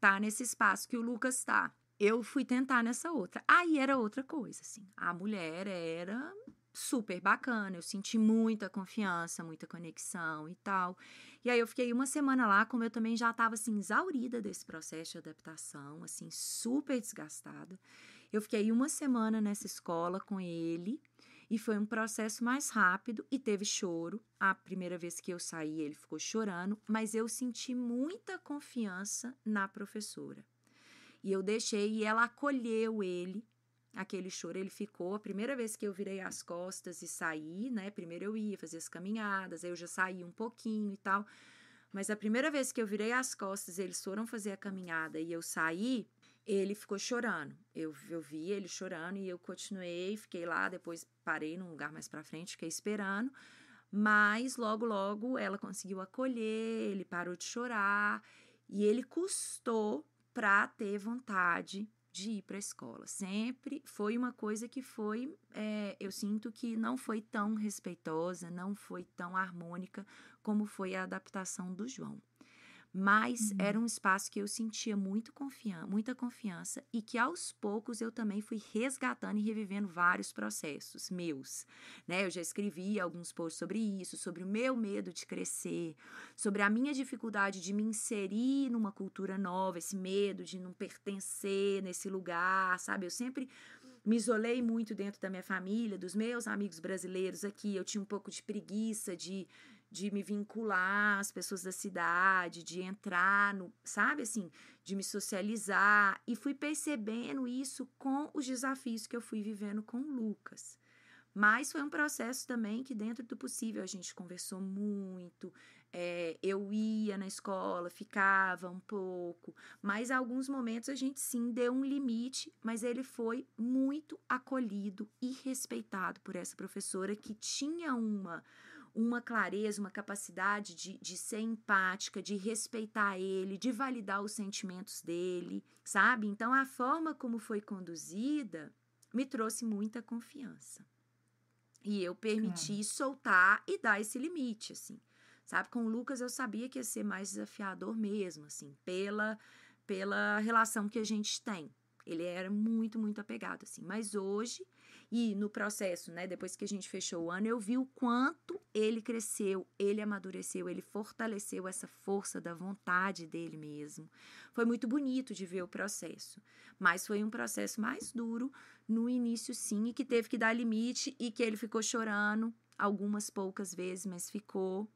Tá nesse espaço que o Lucas tá. Eu fui tentar nessa outra. Aí era outra coisa, assim. A mulher era super bacana, eu senti muita confiança, muita conexão e tal. E aí eu fiquei uma semana lá, como eu também já estava, assim, exaurida desse processo de adaptação, assim, super desgastada. Eu fiquei uma semana nessa escola com ele e foi um processo mais rápido e teve choro. A primeira vez que eu saí, ele ficou chorando, mas eu senti muita confiança na professora. E eu deixei, e ela acolheu ele, aquele choro, ele ficou. A primeira vez que eu virei as costas e saí, né, primeiro eu ia fazer as caminhadas, aí eu já saí um pouquinho e tal, mas a primeira vez que eu virei as costas, eles foram fazer a caminhada e eu saí, ele ficou chorando. Eu vi ele chorando e eu continuei, fiquei lá, depois parei num lugar mais pra frente, fiquei esperando, mas logo ela conseguiu acolher, ele parou de chorar e ele custou para ter vontade de ir para a escola. Sempre foi uma coisa que foi, eu sinto que não foi tão respeitosa, não foi tão harmônica como foi a adaptação do João. Mas era um espaço que eu sentia muita confiança e que aos poucos eu também fui resgatando e revivendo vários processos meus, né? Eu já escrevi alguns posts sobre isso, sobre o meu medo de crescer, sobre a minha dificuldade de me inserir numa cultura nova, esse medo de não pertencer nesse lugar, sabe? Eu sempre me isolei muito dentro da minha família, dos meus amigos brasileiros aqui, eu tinha um pouco de preguiça de me vincular às pessoas da cidade, de entrar no, sabe assim, de me socializar. E fui percebendo isso com os desafios que eu fui vivendo com o Lucas. Mas foi um processo também que, dentro do possível, a gente conversou muito. Eu ia na escola, ficava um pouco, mas em alguns momentos a gente sim deu um limite, mas ele foi muito acolhido e respeitado por essa professora que tinha uma clareza, uma capacidade de ser empática, de respeitar ele, de validar os sentimentos dele, sabe? Então, a forma como foi conduzida me trouxe muita confiança. E eu permiti soltar e dar esse limite, assim, sabe? Com o Lucas eu sabia que ia ser mais desafiador mesmo, assim, pela relação que a gente tem. Ele era muito, muito apegado, assim. Mas hoje, e no processo, né, depois que a gente fechou o ano, eu vi o quanto ele cresceu, ele amadureceu, ele fortaleceu essa força da vontade dele mesmo. Foi muito bonito de ver o processo. Mas foi um processo mais duro no início, sim, e que teve que dar limite e que ele ficou chorando algumas poucas vezes, mas ficou.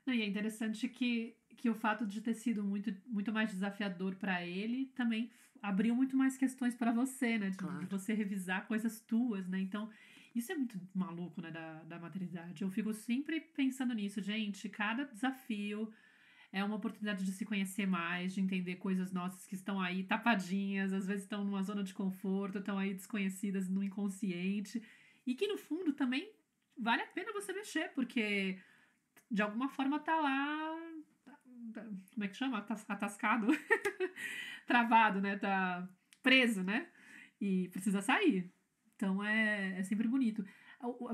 Não, e é interessante que o fato de ter sido muito, muito mais desafiador para ele também abriu muito mais questões para você, né? De você revisar coisas tuas, né? Então, isso é muito maluco, né? Da maternidade. Eu fico sempre pensando nisso, gente. Cada desafio é uma oportunidade de se conhecer mais, de entender coisas nossas que estão aí tapadinhas, às vezes estão numa zona de conforto, estão aí desconhecidas no inconsciente. E que, no fundo, também vale a pena você mexer, porque de alguma forma tá lá, como é que chama? Atascado, travado, né? Tá preso, né? E precisa sair. Então é sempre bonito.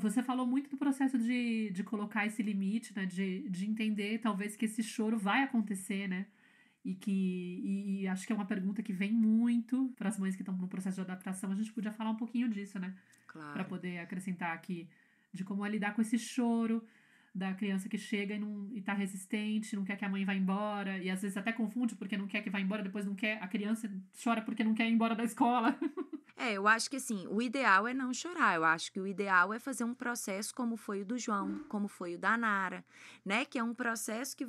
Você falou muito do processo de colocar esse limite, né? De entender, talvez, que esse choro vai acontecer, né? E acho que é uma pergunta que vem muito para as mães que estão no processo de adaptação. A gente podia falar um pouquinho disso, né? Claro. Para poder acrescentar aqui de como é lidar com esse choro da criança que chega e tá resistente, não quer que a mãe vá embora, e às vezes até confunde porque não quer que vá embora, depois não quer, a criança chora porque não quer ir embora da escola. Eu acho que assim, o ideal é não chorar, eu acho que o ideal é fazer um processo como foi o do João, como foi o da Nara, né, que é um processo que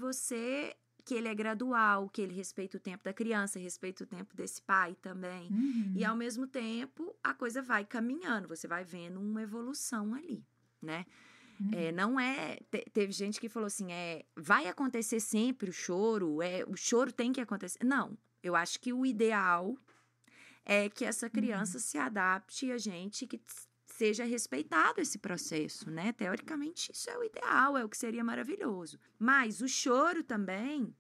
ele é gradual, que ele respeita o tempo da criança, respeita o tempo desse pai também, e ao mesmo tempo a coisa vai caminhando, você vai vendo uma evolução ali, né. Não é... Teve gente que falou assim, vai acontecer sempre o choro tem que acontecer. Não, eu acho que o ideal é que essa criança se adapte a gente, que seja respeitado esse processo, né? Teoricamente, isso é o ideal, é o que seria maravilhoso. Mas o choro também,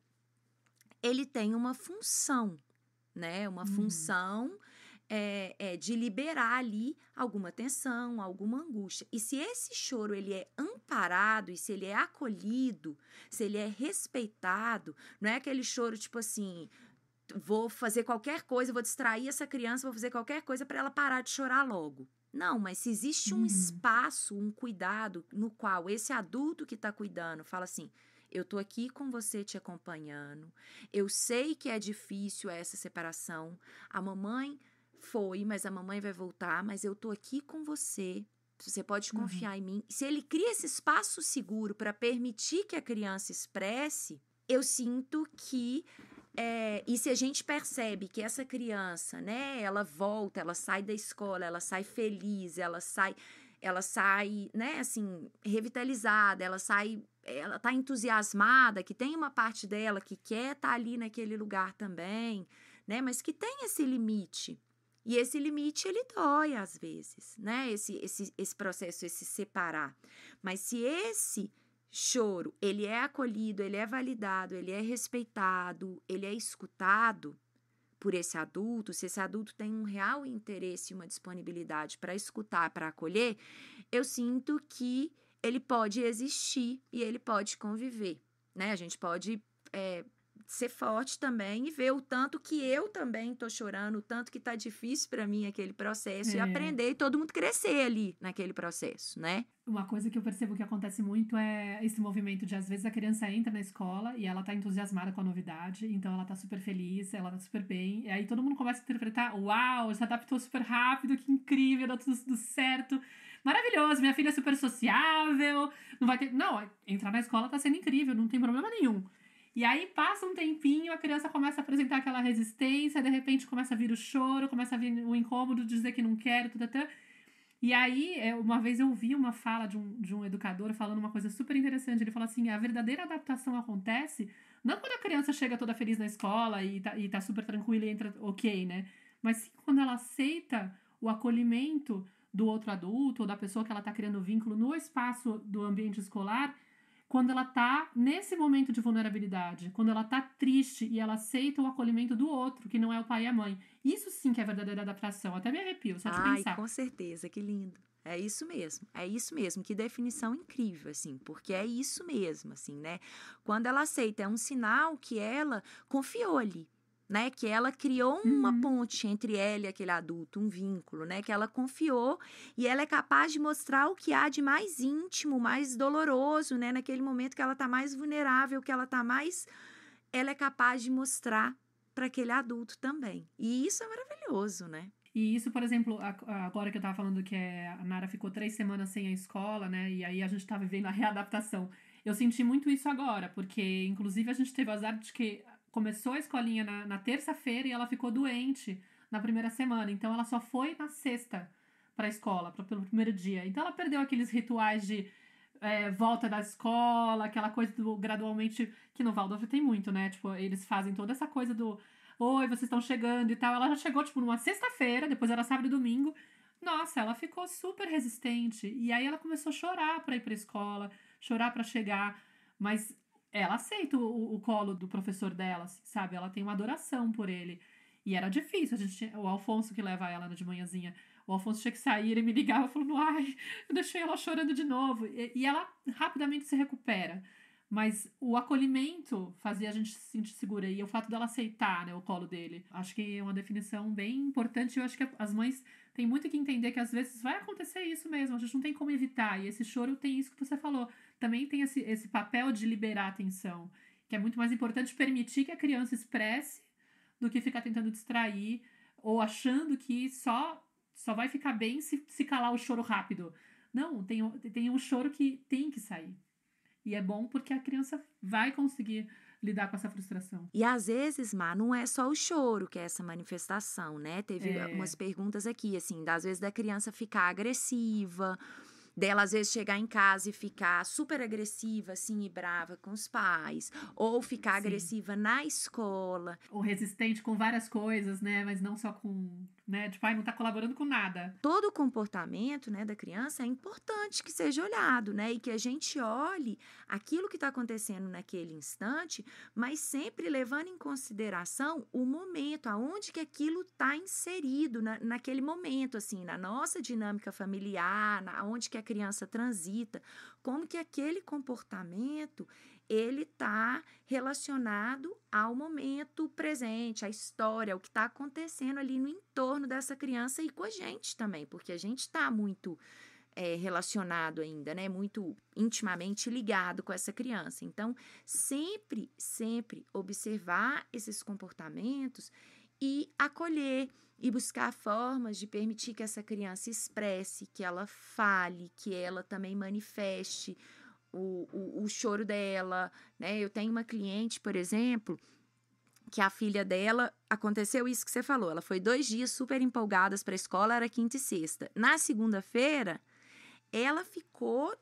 ele tem uma função, né? Uma função de liberar ali alguma tensão, alguma angústia. E se esse choro ele é amparado, e se ele é acolhido, se ele é respeitado, não é aquele choro tipo assim, vou fazer qualquer coisa, vou distrair essa criança, vou fazer qualquer coisa para ela parar de chorar logo. Não, mas se existe um espaço, um cuidado no qual esse adulto que está cuidando fala assim, eu tô aqui com você te acompanhando, eu sei que é difícil essa separação, a mamãe foi, mas a mamãe vai voltar, mas eu tô aqui com você, você pode confiar em mim. Se ele cria esse espaço seguro para permitir que a criança expresse, eu sinto que e se a gente percebe que essa criança, né, ela volta, ela sai da escola, ela sai feliz, ela sai, né, assim, revitalizada, ela tá entusiasmada, que tem uma parte dela que quer estar ali naquele lugar também, né, mas que tem esse limite. E esse limite, ele dói às vezes, né, esse processo, esse separar. Mas se esse choro, ele é acolhido, ele é validado, ele é respeitado, ele é escutado por esse adulto, se esse adulto tem um real interesse e uma disponibilidade para escutar, para acolher, eu sinto que ele pode existir e ele pode conviver, né? A gente pode ser forte também e ver o tanto que eu também tô chorando, o tanto que tá difícil para mim aquele processo e aprender e todo mundo crescer ali naquele processo, né? Uma coisa que eu percebo que acontece muito é esse movimento de, às vezes, a criança entra na escola e ela tá entusiasmada com a novidade, então ela tá super feliz, ela tá super bem, e aí todo mundo começa a interpretar, uau, se adaptou super rápido, que incrível, dá tudo certo, maravilhoso, minha filha é super sociável, não vai ter... Não, entrar na escola tá sendo incrível, não tem problema nenhum. E aí passa um tempinho, a criança começa a apresentar aquela resistência, de repente começa a vir o choro, começa a vir o incômodo de dizer que não quer, e aí, uma vez eu ouvi uma fala de um educador falando uma coisa super interessante. Ele falou assim, a verdadeira adaptação acontece não quando a criança chega toda feliz na escola e tá super tranquila e entra ok, né? Mas sim quando ela aceita o acolhimento do outro adulto ou da pessoa que ela tá criando vínculo no espaço do ambiente escolar, quando ela tá nesse momento de vulnerabilidade, quando ela tá triste e ela aceita o acolhimento do outro, que não é o pai e a mãe. Isso sim que é a verdadeira adaptação. Até me arrepio, só de pensar. Ai, com certeza, que lindo. É isso mesmo, que definição incrível, assim, porque é isso mesmo, assim, né? Quando ela aceita, é um sinal que ela confiou ali, né? Que ela criou uma ponte entre ela e aquele adulto, um vínculo, né? Que ela confiou e ela é capaz de mostrar o que há de mais íntimo, mais doloroso, né? Naquele momento que ela tá mais vulnerável, que ela tá mais... Ela é capaz de mostrar para aquele adulto também. E isso é maravilhoso, né? E isso, por exemplo, agora que eu tava falando que a Nara ficou 3 semanas sem a escola, né? E aí a gente tá vivendo a readaptação. Eu senti muito isso agora, porque inclusive a gente teve o azar de que começou a escolinha na terça-feira e ela ficou doente na primeira semana. Então ela só foi na sexta pra escola, pelo primeiro dia. Então ela perdeu aqueles rituais de volta da escola, aquela coisa do gradualmente, que no Waldorf tem muito, né? Tipo, eles fazem toda essa coisa do oi, vocês estão chegando e tal. Ela já chegou, tipo, numa sexta-feira, depois era sábado e domingo. Nossa, ela ficou super resistente. E aí ela começou a chorar pra ir pra escola, chorar pra chegar. Mas ela aceita o colo do professor dela, sabe? Ela tem uma adoração por ele. E era difícil. O Alfonso que leva ela de manhãzinha. O Alfonso tinha que sair, ele me ligava falando, ai, eu deixei ela chorando de novo. E ela rapidamente se recupera. Mas o acolhimento fazia a gente se sentir segura. E o fato dela aceitar, né, o colo dele. Acho que é uma definição bem importante. Eu acho que as mães têm muito que entender que às vezes vai acontecer isso mesmo. A gente não tem como evitar. E esse choro tem isso que você falou. Também tem esse papel de liberar a atenção. Que é muito mais importante permitir que a criança expresse do que ficar tentando distrair. Ou achando que só vai ficar bem se calar o choro rápido. Não, tem um choro que tem que sair. E é bom porque a criança vai conseguir lidar com essa frustração. E às vezes, Má, não é só o choro que é essa manifestação, né? Teve umas perguntas aqui, assim, às vezes da criança ficar agressiva, dela às vezes chegar em casa e ficar super agressiva, assim, e brava com os pais, ou ficar agressiva na escola. Ou resistente com várias coisas, né? Mas não só com né? Tipo, ai, não tá colaborando com nada. Todo o comportamento, né, da criança é importante que seja olhado, né? E que a gente olhe aquilo que está acontecendo naquele instante, mas sempre levando em consideração o momento, aonde que aquilo está inserido naquele momento, assim, na nossa dinâmica familiar, aonde que a criança transita, como que aquele comportamento ele está relacionado ao momento presente, à história, ao que está acontecendo ali no entorno dessa criança e com a gente também, porque a gente está muito relacionado ainda, né? Muito intimamente ligado com essa criança. Então, sempre observar esses comportamentos e acolher e buscar formas de permitir que essa criança expresse, que ela fale, que ela também manifeste o choro dela, né? Eu tenho uma cliente, por exemplo, que a filha dela, aconteceu isso que você falou, ela foi 2 dias super empolgadas para a escola, era quinta e sexta. Na segunda-feira, ela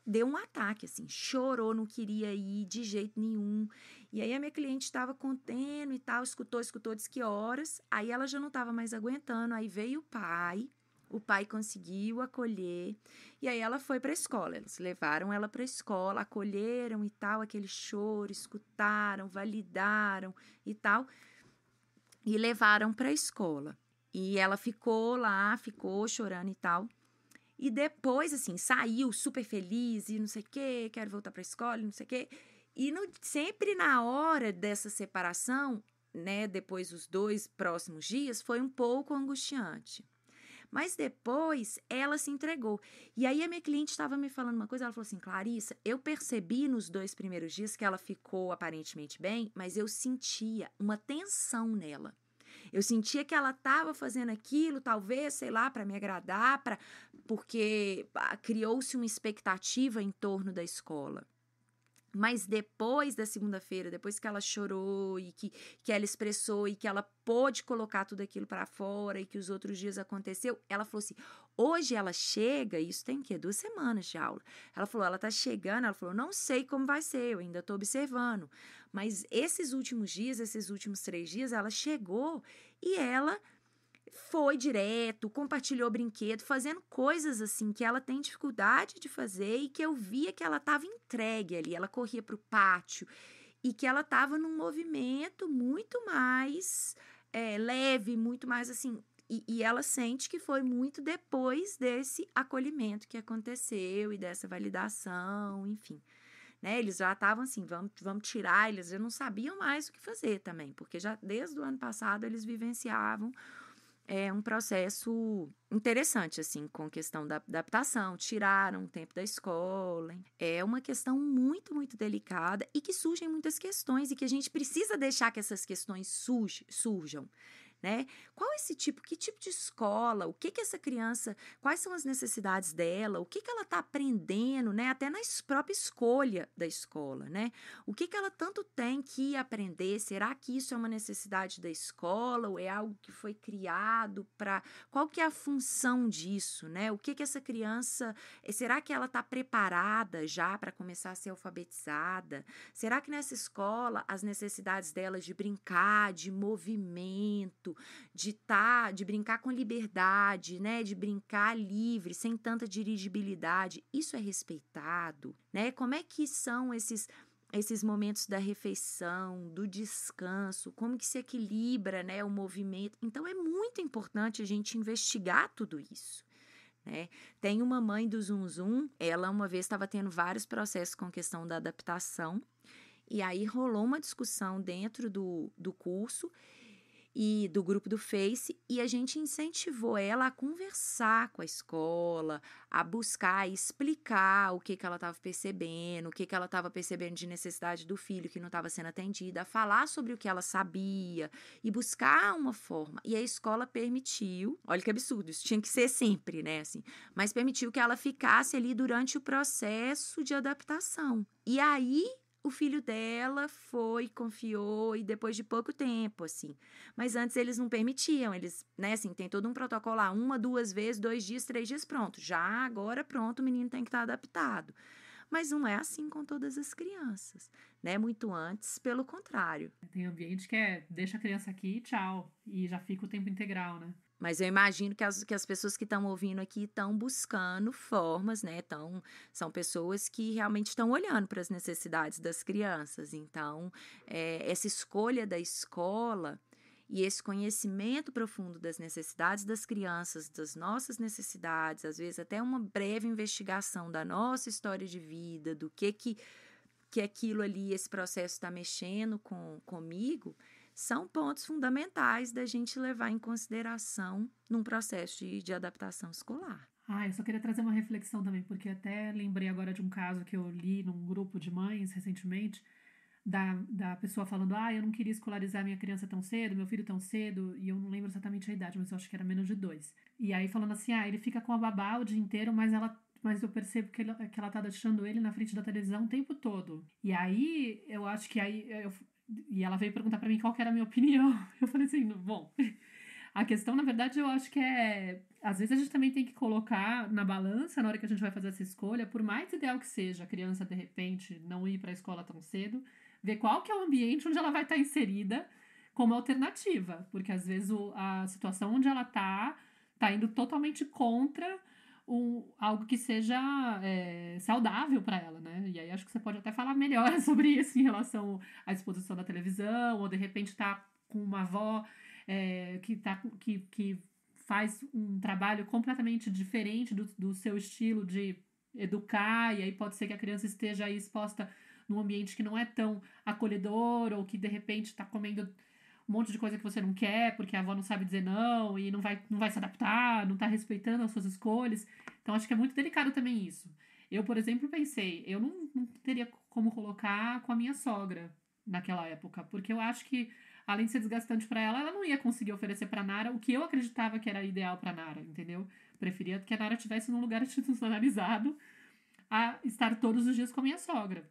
deu um ataque, assim, chorou, não queria ir de jeito nenhum. E aí a minha cliente estava contendo e tal, escutou, disse que horas, aí ela já não estava mais aguentando, aí veio o pai conseguiu acolher, e aí ela foi para a escola, eles levaram ela para a escola, acolheram e tal, aquele choro, escutaram, validaram e tal, e levaram para a escola. E ela ficou lá, ficou chorando e tal, e depois, assim, saiu super feliz e não sei o quê, quero voltar para a escola e não sei o quê, e sempre na hora dessa separação, né, depois dos 2 próximos dias, foi um pouco angustiante. Mas depois ela se entregou. E aí a minha cliente estava me falando uma coisa, ela falou assim, Clarissa, eu percebi nos 2 primeiros dias que ela ficou aparentemente bem, mas eu sentia uma tensão nela. Eu sentia que ela estava fazendo aquilo, talvez, sei lá, para me agradar, porque criou-se uma expectativa em torno da escola. Mas depois da segunda-feira, depois que ela chorou e que ela expressou e que ela pôde colocar tudo aquilo para fora e que os outros dias aconteceu, ela falou assim, hoje ela chega, isso tem o quê? 2 semanas de aula. Ela falou, ela tá chegando, ela falou, não sei como vai ser, eu ainda tô observando. Mas esses últimos dias, esses últimos 3 dias, ela chegou e ela foi direto, compartilhou brinquedo, fazendo coisas assim que ela tem dificuldade de fazer e que eu via que ela estava entregue ali, ela corria para o pátio e que ela estava num movimento muito mais leve, muito mais assim, e ela sente que foi muito depois desse acolhimento que aconteceu e dessa validação, enfim. Né, eles já estavam assim, vamos tirar, eles já não sabiam mais o que fazer também, porque já desde o ano passado eles vivenciavam um processo interessante, assim, com a questão da adaptação, tiraram o tempo da escola. É uma questão muito, muito delicada e que surgem muitas questões e que a gente precisa deixar que essas questões surjam. Né? Que tipo de escola, o que essa criança, quais são as necessidades dela, o que ela está aprendendo, né? Até na própria escolha da escola, né? O que ela tanto tem que aprender, será que isso é uma necessidade da escola ou é algo que foi criado para, qual que é a função disso, né? O que essa criança, será que ela está preparada já para começar a ser alfabetizada? Será que nessa escola as necessidades dela de brincar, de movimento, de brincar com liberdade, né, de brincar livre, sem tanta dirigibilidade, isso é respeitado, né? Como é que são esses momentos da refeição, do descanso, como que se equilibra, né, o movimento? Então é muito importante a gente investigar tudo isso. Né? Tem uma mãe do Zum Zum, ela uma vez estava tendo vários processos com a questão da adaptação, e aí rolou uma discussão dentro do curso e do grupo do Face, e a gente incentivou ela a conversar com a escola, a buscar e explicar o que ela estava percebendo, o que ela estava percebendo de necessidade do filho que não estava sendo atendida, a falar sobre o que ela sabia e buscar uma forma. E a escola permitiu, olha que absurdo, isso tinha que ser sempre, né, assim, mas permitiu que ela ficasse ali durante o processo de adaptação. E aí o filho dela confiou, e depois de pouco tempo, assim. Mas antes eles não permitiam, eles, né, assim, tem todo um protocolo lá, 1, 2 vezes, 2 dias, 3 dias, pronto. Já agora, pronto, o menino tem que estar adaptado. mas não é assim com todas as crianças, né? Muito antes, pelo contrário. Tem ambiente que deixa a criança aqui e tchau, e já fica o tempo integral, né? Mas eu imagino que as pessoas que estão ouvindo aqui estão buscando formas, né? São pessoas que realmente estão olhando para as necessidades das crianças. Então, essa escolha da escola e esse conhecimento profundo das necessidades das crianças, das nossas necessidades, às vezes até uma breve investigação da nossa história de vida, do que aquilo ali, esse processo está mexendo comigo, são pontos fundamentais da gente levar em consideração num processo de adaptação escolar. Eu só queria trazer uma reflexão também, porque até lembrei agora de um caso que eu li num grupo de mães recentemente, da pessoa falando, eu não queria escolarizar minha criança tão cedo, meu filho tão cedo, e eu não lembro exatamente a idade, mas eu acho que era menos de 2. E aí falando assim, ele fica com a babá o dia inteiro, mas eu percebo que ela tá deixando ele na frente da televisão o tempo todo. E aí, eu acho que e ela veio perguntar pra mim qual que era a minha opinião. Eu falei assim, bom, a questão, na verdade, eu acho que às vezes a gente também tem que colocar na balança, na hora que a gente vai fazer essa escolha, por mais ideal que seja a criança, de repente, não ir pra escola tão cedo, ver qual que é o ambiente onde ela vai estar inserida como alternativa. Porque, às vezes, a situação onde ela tá indo totalmente contra algo que seja saudável para ela, né? E aí acho que você pode até falar melhor sobre isso em relação à exposição da televisão, ou de repente tá com uma avó que faz um trabalho completamente diferente do seu estilo de educar, e aí pode ser que a criança esteja aí exposta num ambiente que não é tão acolhedor, ou que de repente está comendo um monte de coisa que você não quer, porque a avó não sabe dizer não, e não vai se adaptar, não tá respeitando as suas escolhas. Então, acho que é muito delicado também isso. Eu, por exemplo, pensei, eu não teria como colocar com a minha sogra naquela época, porque eu acho que, além de ser desgastante para ela não ia conseguir oferecer pra Nara o que eu acreditava que era ideal pra Nara, entendeu? Preferia que a Nara estivesse num lugar institucionalizado a estar todos os dias com a minha sogra.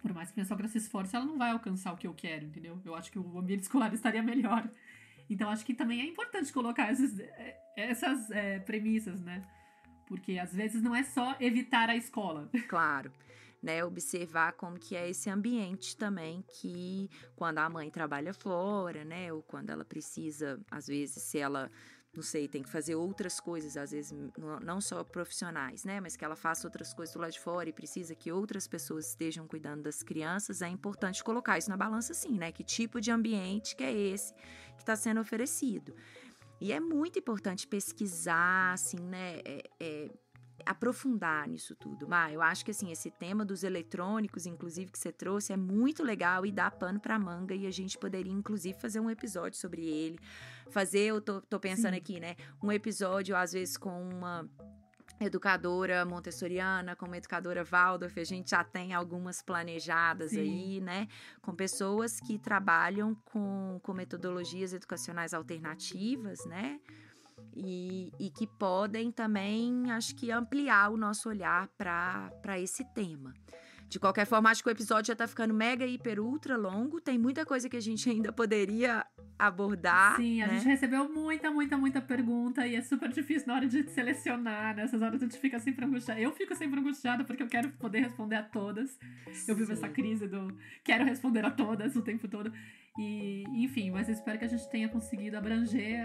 Por mais que minha sogra se esforce, ela não vai alcançar o que eu quero, entendeu? Eu acho que o ambiente escolar estaria melhor. Então, acho que também é importante colocar essas premissas, né? Porque, às vezes, não é só evitar a escola. Claro, né? Observar como que é esse ambiente também, que quando a mãe trabalha fora, né? Ou quando ela precisa, às vezes, se ela... não sei, tem que fazer outras coisas, às vezes não só profissionais, né? Mas que ela faça outras coisas do lado de fora e precisa que outras pessoas estejam cuidando das crianças, é importante colocar isso na balança, sim, né? Que tipo de ambiente que é esse que está sendo oferecido. E é muito importante pesquisar, assim, né? Aprofundar nisso tudo. Eu acho que assim, esse tema dos eletrônicos, inclusive, que você trouxe, é muito legal e dá pano pra manga, e a gente poderia, inclusive, fazer um episódio sobre ele. Eu tô pensando aqui, né? Um episódio, às vezes, com uma educadora montessoriana, com uma educadora Waldorf, a gente já tem algumas planejadas aí, né? Com pessoas que trabalham com metodologias educacionais alternativas, né? E que podem também, acho que, ampliar o nosso olhar para esse tema. De qualquer forma, acho que o episódio já tá ficando mega, hiper, ultra longo. Tem muita coisa que a gente ainda poderia abordar. Sim, a né? gente recebeu muita pergunta e é super difícil na hora de selecionar. Nessas horas a gente fica sempre angustiada. Eu fico sempre angustiada porque eu quero poder responder a todas. Eu vivo essa crise do quero responder a todas o tempo todo. E, enfim, mas eu espero que a gente tenha conseguido abranger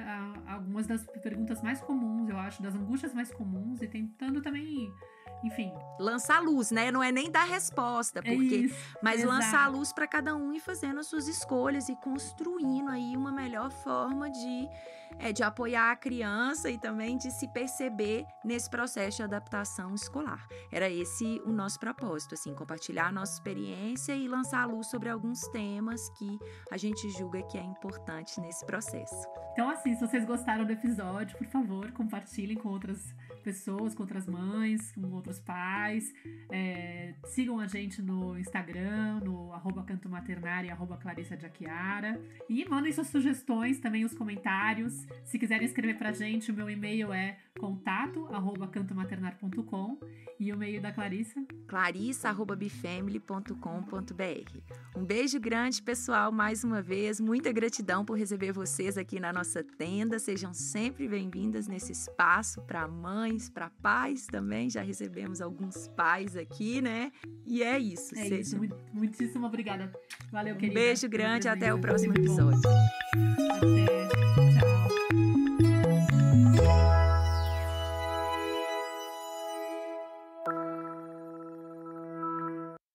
algumas das perguntas mais comuns, eu acho, das angústias mais comuns, e tentando também, enfim... lançar luz, né? Não é nem dar resposta, mas lançar a luz para cada um e fazendo as suas escolhas e construindo aí uma melhor forma de apoiar a criança e também de se perceber nesse processo de adaptação escolar. Era esse o nosso propósito, assim, compartilhar a nossa experiência e lançar a luz sobre alguns temas que a gente julga que é importante nesse processo. Então, assim, se vocês gostaram do episódio, por favor, compartilhem com outras pessoas, com outras mães, com outros pais. Sigam a gente no Instagram, no @cantomaternar e @clarissadiachiara. E mandem suas sugestões, também os comentários. Se quiserem escrever pra gente, o meu e-mail é contato@cantomaternar.com e o e-mail da Clarissa? clarissa@bifamily.com.br. Um beijo grande, pessoal, mais uma vez. Muita gratidão por receber vocês aqui na nossa tenda. Sejam sempre bem-vindas nesse espaço para mães, para pais também. Já recebi recebemos alguns pais aqui, né? E é isso. Isso. Muitíssimo obrigada. Valeu, querida. Um beijo grande, até o próximo episódio.